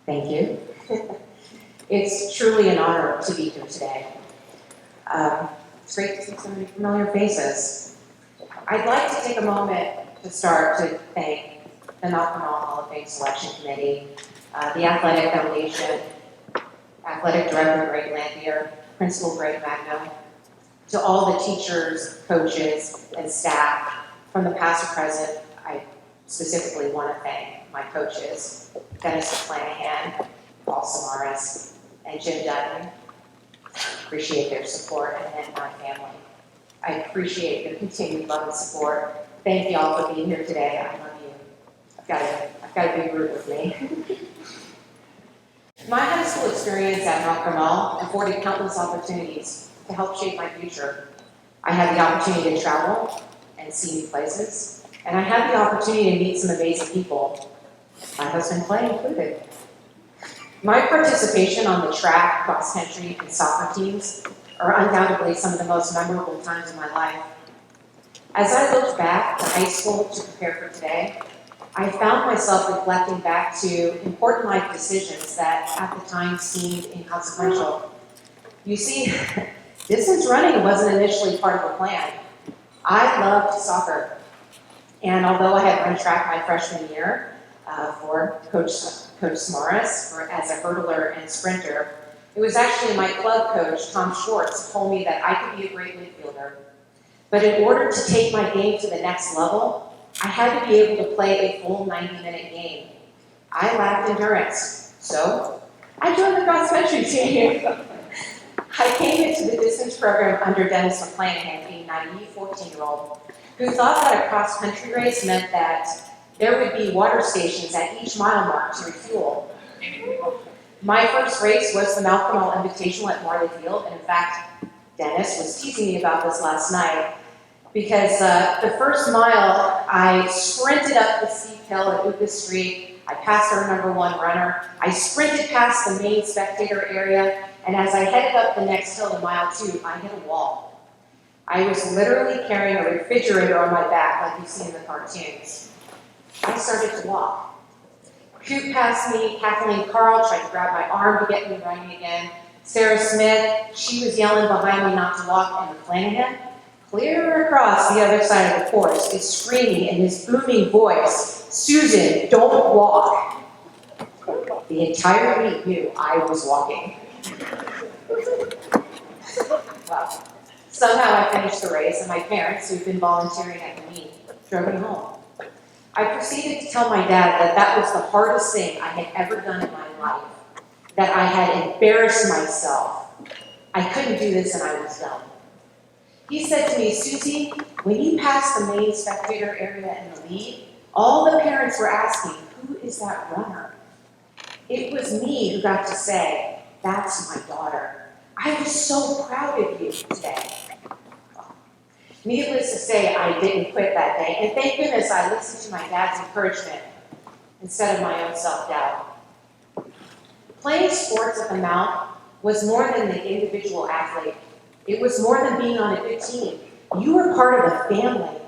Thank you. It's truly an honor to be here today. It's great to see so many familiar faces. I'd like to take a moment to start to thank the Mount Carmel Hall of Fame Selection Committee, the Athletic Foundation, Athletic Director Greg Lampier, Principal Greg Magno, to all the teachers, coaches, and staff from the past to present. I specifically want to thank my coaches, Dennis McClanahan, Paul Samaras, and Jim Dutton. Appreciate their support, and then my family. I appreciate your continued love and support. Thank you all for being here today. I love you. I've got a big group with me. My high school experience at Mount Carmel afforded countless opportunities to help shape my future. I had the opportunity to travel and see new places, and I had the opportunity to meet some amazing people, my husband Clay included. My participation on the track, cross country, and soccer teams are undoubtedly some of the most memorable times of my life. As I looked back to high school to prepare for today, I found myself reflecting back to important life decisions that at the time seemed inconsequential. You see, distance running wasn't initially part of the plan. I loved soccer, and although I had run track my freshman year for Coach Samaras as a hurdler and sprinter, it was actually my club coach, Tom Schwartz, who told me that I could be a great midfielder. But in order to take my game to the next level, I had to be able to play a full 90-minute game. I lacked endurance, so I joined the cross-country team. I came into the distance program under Dennis McClanahan, a naive 14-year-old, who thought that a cross-country race meant that there would be water stations at each mile mark to refuel. My first race was the Mount Carmel Invitational at Marley Field, and in fact, Dennis was teasing me about this last night, because the first mile, I sprinted up the steep hill at Uka Street. I passed our #1 runner. I sprinted past the main spectator area, and as I headed up the next hill to mile 2, I hit a wall. I was literally carrying a refrigerator on my back like you see in the cartoons. I started to walk. Coop passed me, Kathleen Carl tried to grab my arm to get me running again. Sarah Smith, she was yelling behind me not to walk, and McClanahan, clear across the other side of the course, is screaming in his booming voice, "Susan, don't walk." The entire meet knew I was walking. Well, somehow I finished the race, and my parents, who'd been volunteering at the meet, drove me home. I proceeded to tell my dad that that was the hardest thing I had ever done in my life, that I had embarrassed myself. I couldn't do this, and I was done. He said to me, "Susie, when you passed the main spectator area in the lead, all the parents were asking, who is that runner?" It was me who got to say, "That's my daughter. I was so proud of you today." Needless to say, I didn't quit that day, and thank goodness I listened to my dad's encouragement instead of my own self-doubt. Playing sports at the Mount was more than the individual athlete. It was more than being on a good team. You were part of a family.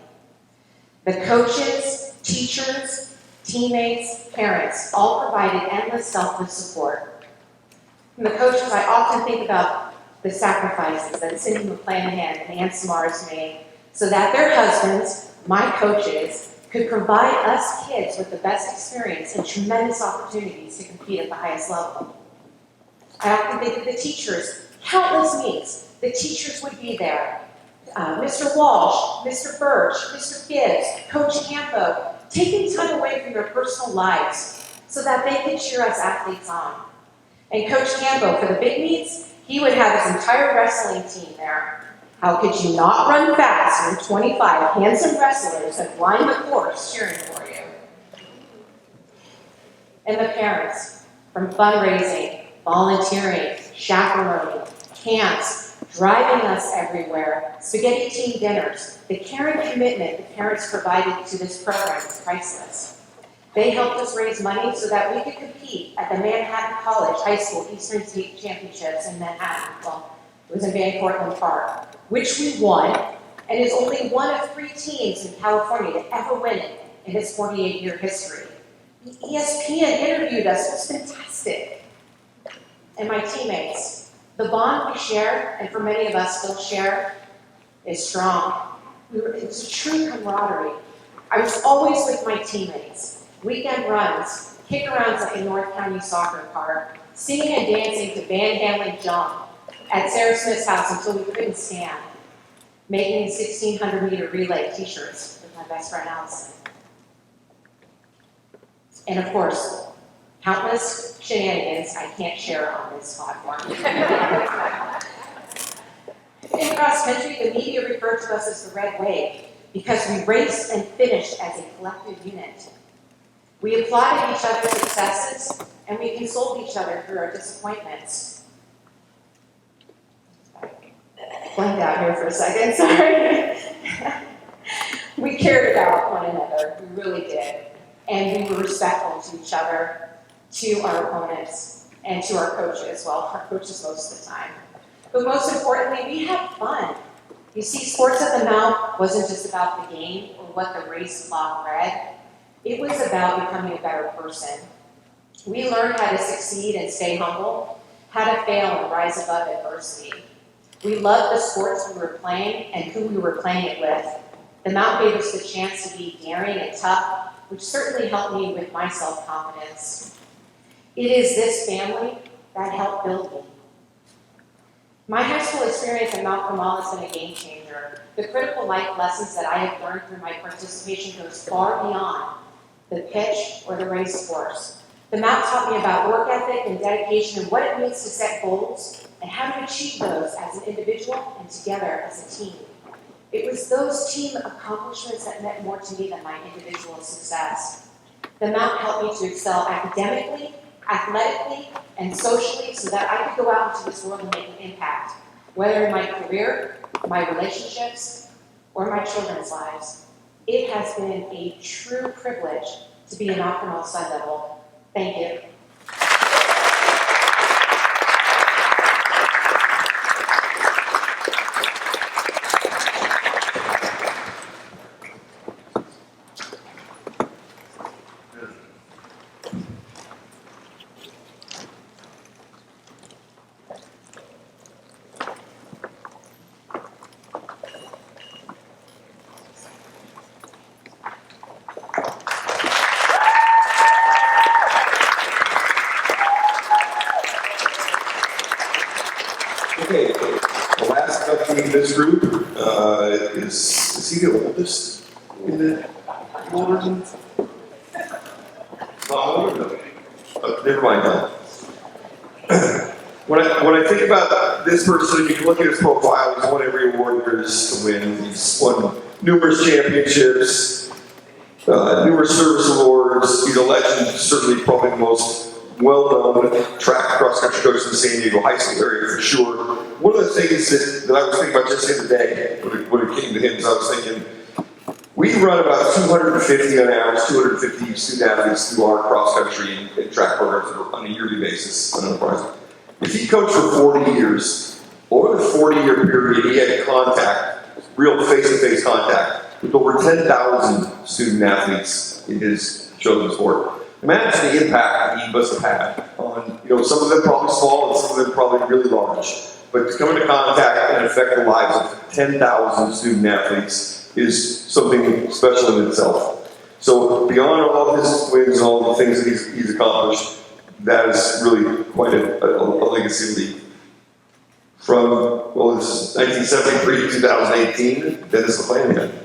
The coaches, teachers, teammates, parents all provided endless selfless support. From the coaches, I often think about the sacrifices that Cindy McClanahan and Ann Samaras made so that their husbands, my coaches, could provide us kids with the best experience and tremendous opportunities to compete at the highest level. I often think of the teachers, countless meets. The teachers would be there. Mr. Walsh, Mr. Birch, Mr. Gibbs, Coach Campo, taking time away from their personal lives so that they could cheer us athletes on. And Coach Campo, for the big meets, he would have his entire wrestling team there. How could you not run fast when 25 handsome wrestlers have lined the course cheering for you? And the parents, from fundraising, volunteering, chaperoning, camps, driving us everywhere, spaghetti team dinners, the caring commitment the parents provided to this program is priceless. They helped us raise money so that we could compete at the Manhattan College High School Eastern State Championships in Manhattan. Well, it was in Van Cortlandt Park, which we won, and is only one of 3 teams in California to ever win it in its 48-year history. The ESPN interviewed us. It was fantastic. And my teammates, the bond we share, and for many of us still share, is strong. It's a true camaraderie. I was always with my teammates. Weekend runs, kick-arounds at the North County Soccer Park, singing and dancing to Van Halen Jump at Sarah Smith's house until we couldn't stand, making 1,600-meter relay t-shirts with my best friend Allison. And of course, countless shenanigans I can't share on this platform. In cross country, the media referred to us as the Red Wave because we raced and finished as a collective unit. We applauded each other's successes and we consoled each other through our disappointments. Blanked out here for a second, sorry. We cared about one another, we really did. And we were respectful to each other, to our opponents, and to our coaches, well, our coaches most of the time. But most importantly, we had fun. You see, Sports at the Mount wasn't just about the game or what the race block read. It was about becoming a better person. We learned how to succeed and stay humble, how to fail and rise above adversity. We loved the sports we were playing and who we were playing it with. The Mount gave us the chance to be daring and tough, which certainly helped me with my self-confidence. It is this family that helped build me. My high school experience at Mount Carmel has been a game changer. The critical life lessons that I have learned through my participation goes far beyond the pitch or the race course. The Mount taught me about work ethic and dedication and what it means to set goals and how to achieve those as an individual and together as a team. It was those team accomplishments that meant more to me than my individual success. The Mount helped me to excel academically, athletically, and socially so that I could go out into this world and make an impact, whether in my career, my relationships, or my children's lives. It has been a true privilege to be an Mount Carmel Sun Devil. Thank you. Okay, the last inductee in this group is he the oldest in the order? Never mind that. When I think about this person, you can look at his profile. He's won every award there is to win. He's won numerous championships, numerous service awards. He's a legend, certainly probably the most well-known track cross-country coach in the San Diego high school area for sure. One of the things that I was thinking about just the other day when it came to him is I was thinking, we run about 250 on average, 250 student athletes through our cross-country and track programs on a yearly basis. If he coached for 40 years, over the 40-year period, he had contact, real face-to-face contact, with over 10,000 student athletes in his chosen sport. Imagine the impact that he must have had on, some of them probably small and some of them probably really large. But to come into contact and affect the lives of 10,000 student athletes is something special in itself. So beyond all of his wins and all the things that he's accomplished, that is really quite a legacy to leave. From, this is 1973 to 2018, that is the plan again.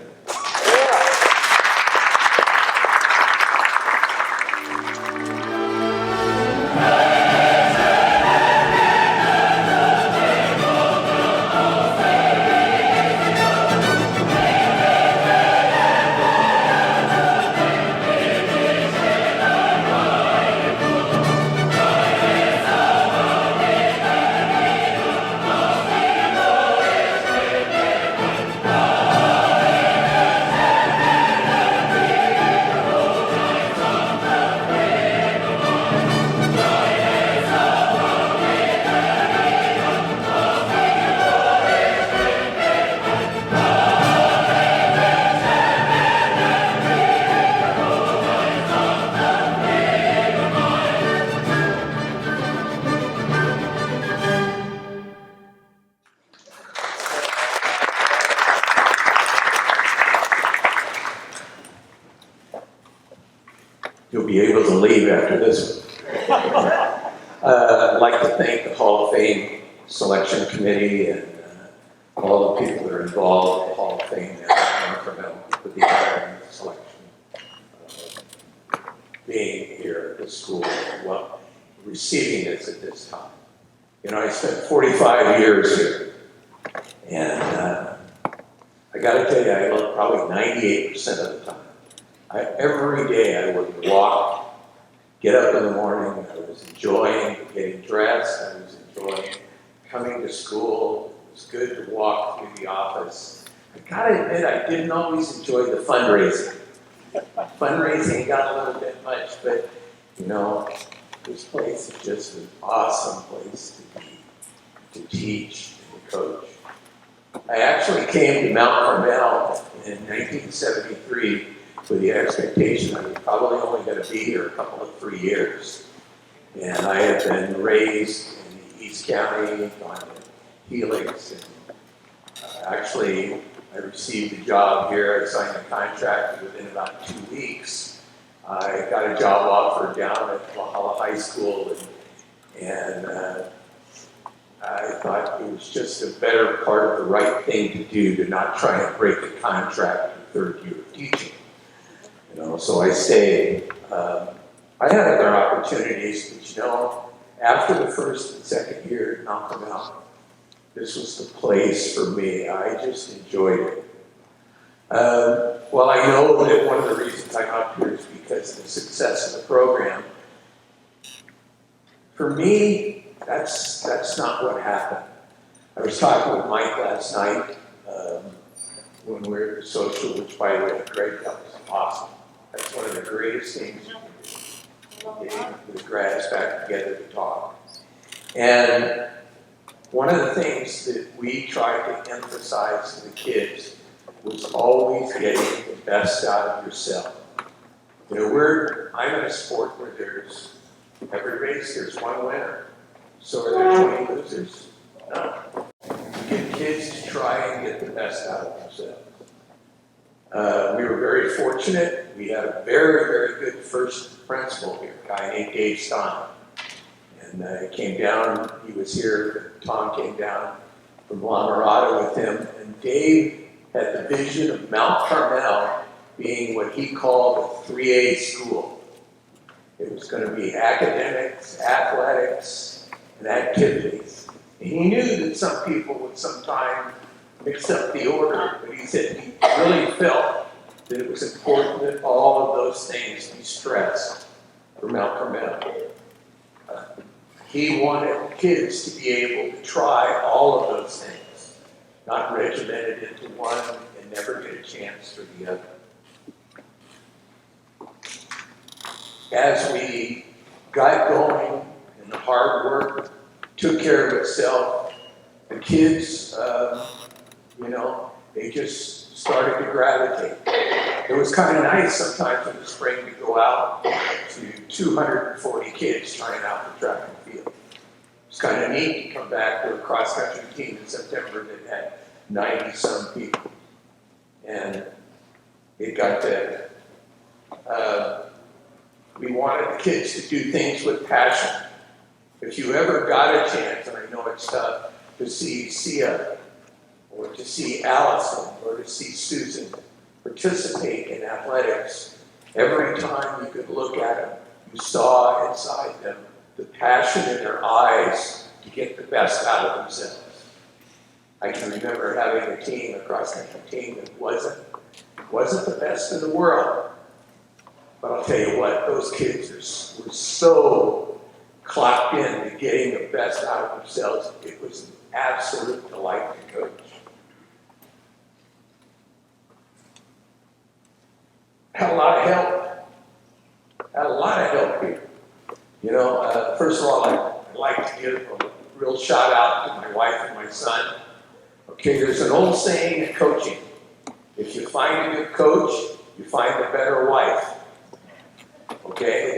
You'll be able to leave after this one. I'd like to thank the Hall of Fame Selection Committee and all the people that are involved in the Hall of Fame at Carmel with the honor and selection. Being the school while receiving this at this time. You know, I spent 45 years here, and I got to tell you, I love probably 98% of the time. Every day I would walk, get up in the morning, I was enjoying getting dressed, I was enjoying coming to school. It was good to walk through the office. I gotta admit, I didn't always enjoy the fundraising. Fundraising got a little bit much, but you know, this place is just an awesome place to be, to teach, and to coach. I actually came to Mount Carmel in 1973 with the expectation I was probably only going to be here a couple of 3 years. And I had been raised in the East County, on Helix, and actually I received a job here. I signed a contract within about 2 weeks. I got a job offer down at Valhalla High School, and I thought it was just a better part of the right thing to do to not try and break a contract in the third year of teaching. You know, so I stayed. I had other opportunities, but you know, after the first and second year at Mount Carmel, this was the place for me. I just enjoyed it. Well, I know that one of the reasons I'm up here is because of the success of the program. For me, that's not what happened. I was talking with Mike last night when we were at the social, which by the way, Greg, that was awesome. That's one of the greatest things you can do, getting the grads back together to talk. And one of the things that we tried to emphasize to the kids was always getting the best out of yourself. You know, I'm in a sport where there's, every race there's one winner. So are there 20 losers? No. You get kids to try and get the best out of themselves. We were very fortunate. We had a very, very good first principal here, a guy named Dave Stein. And he came down, he was here, Tom came down from La Mirada with him, and Dave had the vision of Mount Carmel being what he called a 3A school. It was going to be academics, athletics, and activities. And he knew that some people would sometimes mix up the order, but he said he really felt that it was important that all of those things be stressed for Mount Carmel. He wanted kids to be able to try all of those things, not regimented into one and never get a chance for the other. As we got going and the hard work took care of itself, the kids, you know, they just started to gravitate. It was kind of nice sometimes in the spring to go out to 240 kids trying out the track and field. It's kind of neat to come back to a cross-country team in September that had 90-some people. And it got to, we wanted the kids to do things with passion. If you ever got a chance, and I know it's tough, to see Sia, or to see Allison, or to see Susan participate in athletics, every time you could look at them, you saw inside them the passion in their eyes to get the best out of themselves. I can remember having a team, a cross-country team, that wasn't the best in the world. But I'll tell you what, those kids were so clocked in to getting the best out of themselves. It was an absolute delight to coach. Had a lot of help here. You know, first of all, I'd like to give a real shout out to my wife and my son. Okay, there's an old saying in coaching: if you find a good coach, you find a better wife. Okay,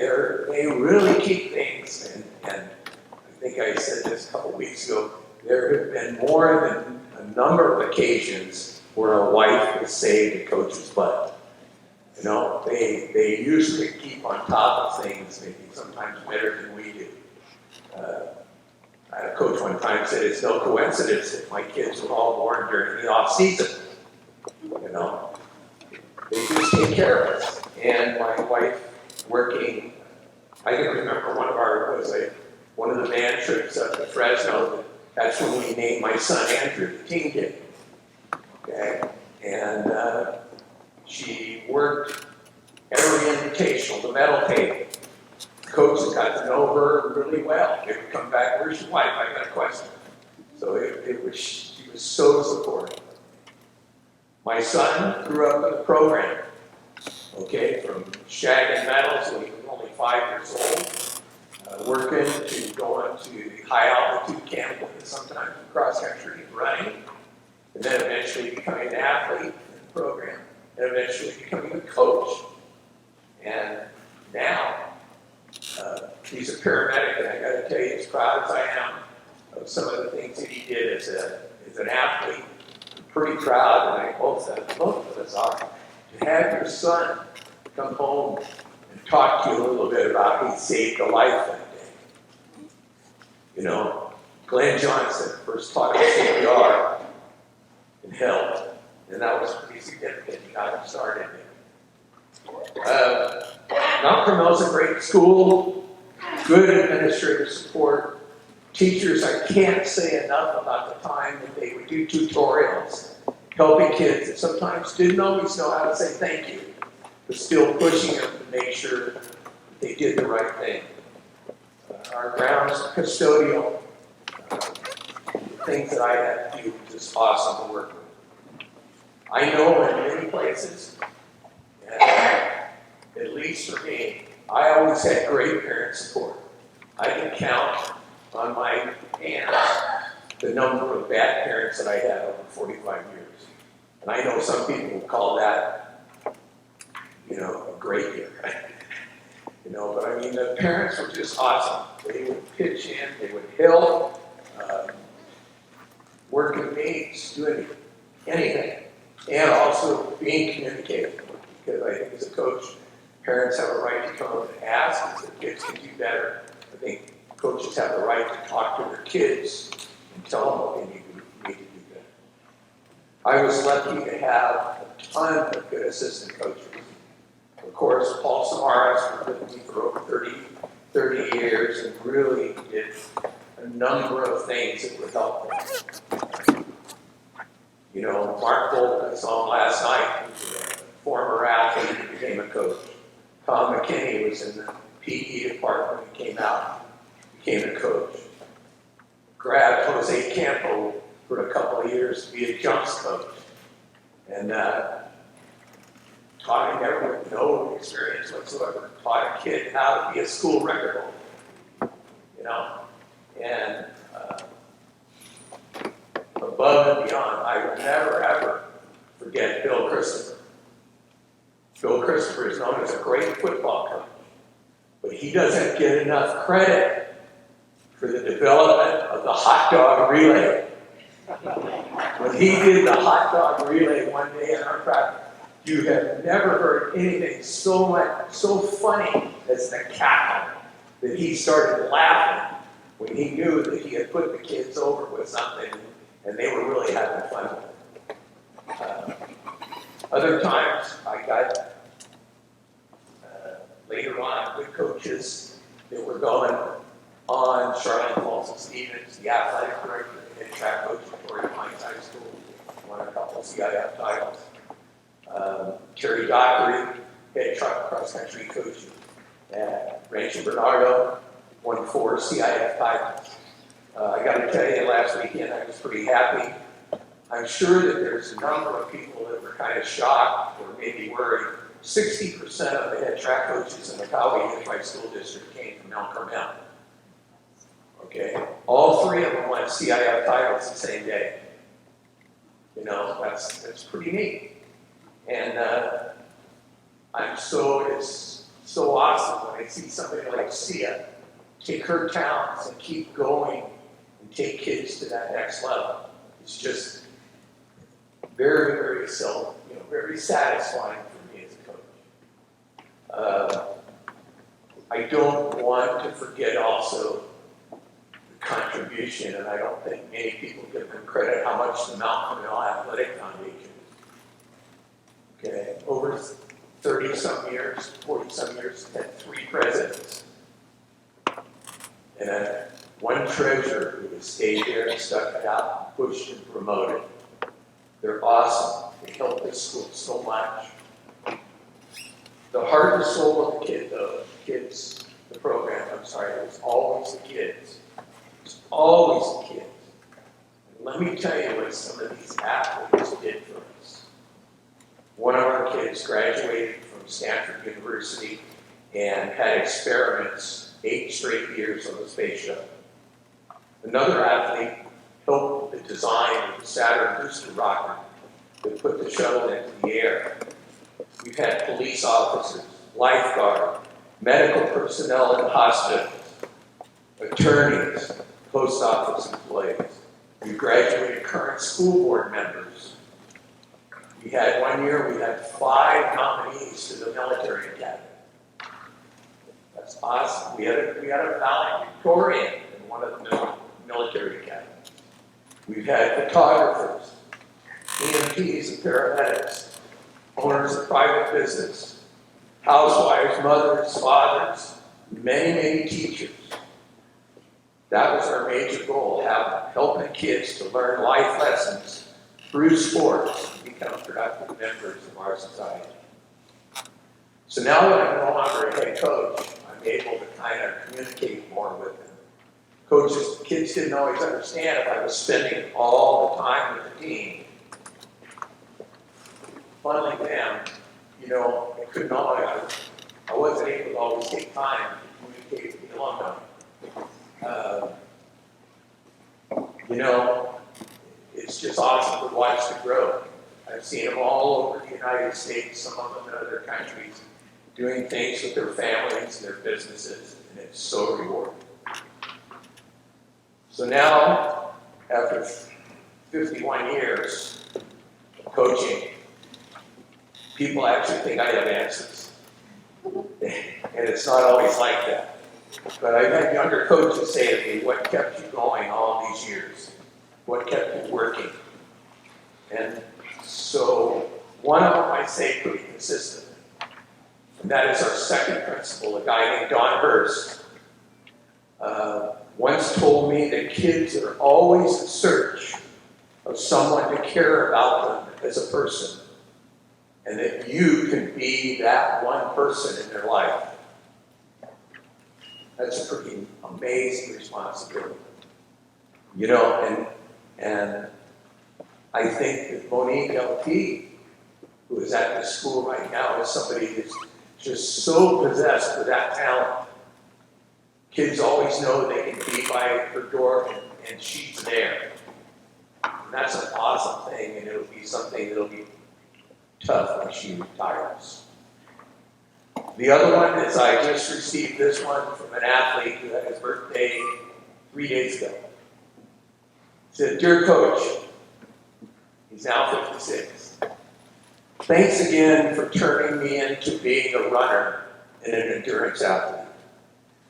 they really keep things, and I think I said this a couple weeks ago, there have been more than a number of occasions where a wife has saved a coach's butt. You know, they usually keep on top of things, maybe sometimes better than we do. I had a coach one time said, it's no coincidence that my kids were all born during the off season. You know, they just take care of us. And my wife, working I can remember one of the band trips up to Fresno. That's when we named my son Andrew, the teen kid. Okay, and she worked every invitational, the medal table. Coaches got to know her really well. They would come back, "Where's your wife? I got a question." So she was so supportive. My son grew up in the program. Okay, from shagging medals when he was only 5 years old, working to going to the high altitude camp and sometimes cross country running, and then eventually becoming an athlete in the program, and eventually becoming a coach. And now, he's a paramedic, and I got to tell you, as proud as I am of some of the things that he did as an athlete, I'm pretty proud, and I hope that both of us are, to have your son come home and talk to you a little bit about he saved a life that day. You know, Glenn Johnson first taught him CPR and helped, and that was pretty significant. He got him started there. Mount Carmel's a great school, good administrative support. Teachers, I can't say enough about the time that they would do tutorials, helping kids that sometimes didn't always know how to say thank you, but still pushing them to make sure that they did the right thing. Our grounds custodial, the things that I had to do were just awesome to work with. I know in many places, at least for me, I always had great parent support. I can count on my hands the number of bad parents that I had over 45 years. And I know some people would call that, you know, a great year, right? You know, but I mean, the parents were just awesome. They would pitch in, they would help, work with me, doing anything, and also being communicative. Because I think as a coach, parents have a right to come and ask if their kids can do better. I think coaches have the right to talk to their kids and tell them what they need to do better. I was lucky to have a ton of good assistant coaches. Of course, Paul Samaras was with me for over 30 years and really did a number of things that were helpful. You know, Mark Bolton, I saw him last night, he was a former athlete who became a coach. Tom McKinney was in the PE department and came out, became a coach. Grabbed Jose Campo for a couple of years to be a jumps coach. And taught him never with no experience whatsoever. Taught a kid how to be a school record holder. You know? And above and beyond, I will never ever forget Bill Christopher. Bill Christopher is known as a great football coach, but he doesn't get enough credit for the development of the hot dog relay. When he did the hot dog relay one day in our practice, you have never heard anything so funny as the cackle that he started laughing when he knew that he had put the kids over with something and they were really having fun with it. Other times, I got, later on, good coaches that were going on, Charlotte Paulson Stevens, the athletic director, the head track coach at Torrey Pines High School, won a couple of CIF titles. Terry Dockery, head track cross-country coach at Rancho Bernardo, won 4 CIF titles. I got to tell you, last weekend I was pretty happy. I'm sure that there's a number of people that were kind of shocked or maybe worried. 60% of the head track coaches in the Cowley Unified School District came from Mount Carmel. Okay, all 3 of them won CIF titles the same day. You know, that's pretty neat. And it's so awesome when I see somebody like Sia take her talents and keep going and take kids to that next level. It's just very, very very satisfying for me as a coach. I don't want to forget also the contribution, and I don't think many people give them credit how much the Mount Carmel Athletic Foundation, okay, over 30-some years, 40-some years, had 3 presidents. and then one treasurer who has stayed there and stuck it out, pushed and promoted. They're awesome. They help this school so much. The heart and soul of the kids, the program, I'm sorry, it was always the kids. It was always the kids. And let me tell you what some of these athletes did for us. One of our kids graduated from Stanford University and had experiments 8 straight years on the space shuttle. Another athlete helped the design of the Saturn booster rocket that put the shuttle into the air. We've had police officers, lifeguards, medical personnel in hospitals, attorneys, post office employees. We graduated current school board members. We had 1 year, we had 5 nominees to the military academy. That's awesome. We had a valedictorian in one of the military academies. We've had photographers, EMTs and paramedics, owners of private business, housewives, mothers, fathers, many teachers. That was our major goal, helping kids to learn life lessons through sports and become productive members of our society. So now that I'm no longer a head coach, I'm able to kind of communicate more with them. Coaches, kids didn't always understand if I was spending all the time with the team. Funneling them, I couldn't always, I wasn't able to always take time to communicate with the alumni. It's just awesome to watch the growth. I've seen them all over the United States, some of them in other countries, doing things with their families and their businesses, and it's so rewarding. So now, after 51 years of coaching, people actually think I have answers. And it's not always like that. But I've had younger coaches say to me, what kept you going all these years? What kept you working? And so one of them I say pretty consistent. And that is our second principle, a guy named Don Hurst. Once told me that kids are always in search of someone to care about them as a person. And that you can be that one person in their life. That's a pretty amazing responsibility. And I think that Monique LT, who is at the school right now, is somebody that's just so possessed with that talent. Kids always know they can be by her door and she's there. And that's an awesome thing, and it'll be something that'll be tough when she retires. The other one is I just received this one from an athlete who had his birthday 3 days ago. He said, "Dear Coach," he's now 56. "Thanks again for turning me into being a runner and an endurance athlete.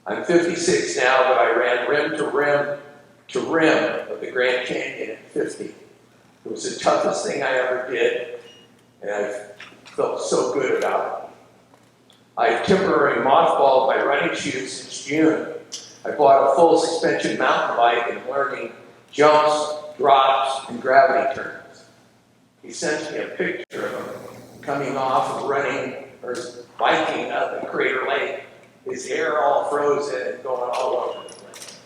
I'm 56 now, but I ran rim to rim of the Grand Canyon at 50. It was the toughest thing I ever did, and I felt so good about it. I've temporarily mothballed my running shoes since June. I bought a full suspension mountain bike and I'm learning jumps, drops, and gravity turns." He sent me a picture of him coming off of running or biking up at Crater Lake. His hair all frozen and going all over the place.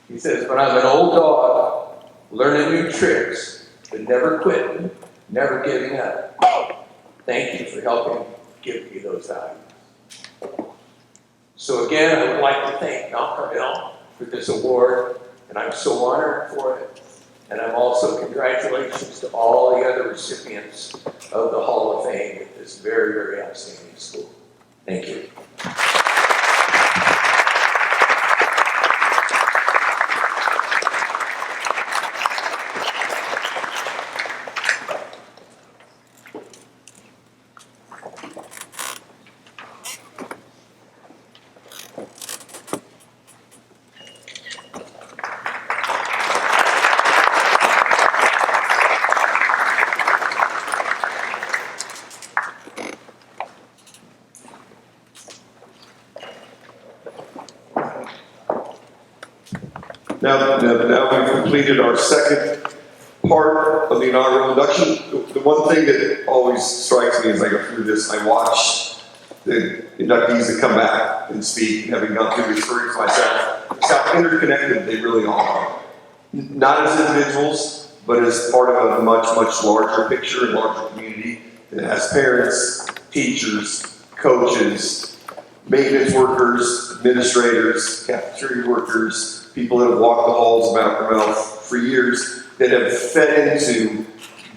He says, "But I'm an old dog, learning new tricks, but never quitting, never giving up. Thank you for helping give me those values." So again, I would like to thank Mount Carmel for this award, and I'm so honored for it. And I'm also congratulations to all the other recipients of the Hall of Fame at this very outstanding school. Thank you. Now we've completed our second part of the inaugural induction. The one thing that always strikes me as I go through this, I watch the inductees that come back and speak, having gone through the experience myself, is how interconnected they really are. Not as individuals, but as part of a much, much larger picture and larger community that has parents, teachers, coaches, maintenance workers, administrators, cafeteria workers, people that have walked the halls of Mount Carmel for years that have fed into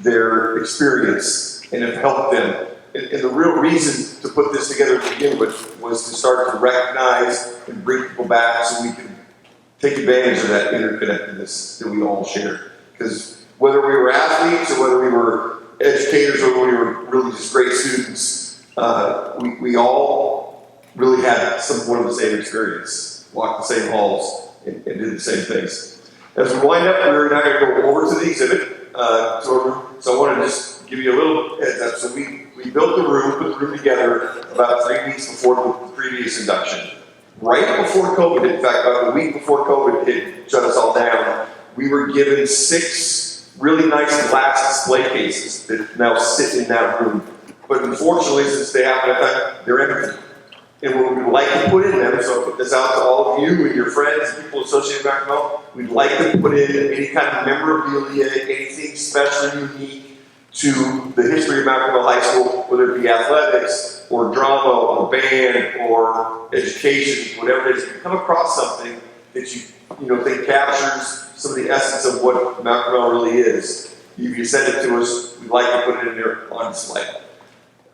their experience and have helped them. And the real reason to put this together to begin with was to start to recognize and bring people back so we can take advantage of that interconnectedness that we all share. Because whether we were athletes or whether we were educators or whether we were really just great students, we all really had one of the same experience, walked the same halls, and did the same things. As we wind up, we're now going to go over to the exhibit, so I want to just give you a little heads up. So we built the room, put the room together about 3 weeks before the previous induction. Right before COVID, in fact, about a week before COVID hit, shut us all down, we were given 6 really nice glass display cases that now sit in that room. But unfortunately, since they happen at that, they're empty. And what we would like to put in them, so I put this out to all of you and your friends, people associated with Carmel, we'd like to put in any kind of memorabilia, anything special, unique to the history of Mount Carmel High School, whether it be athletics, or drama, or band, or education, whatever it is. If you come across something that you think captures some of the essence of what Mount Carmel really is, if you send it to us, we'd like to put it in there on display.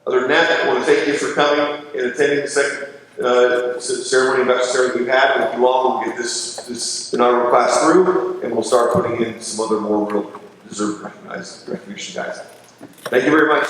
Other than that, I want to thank you for coming and attending the second ceremony, induction ceremony we've had. Won't be long, we'll get this inaugural class through, and we'll start putting in some other more real deserved recognition, guys. Thank you very much.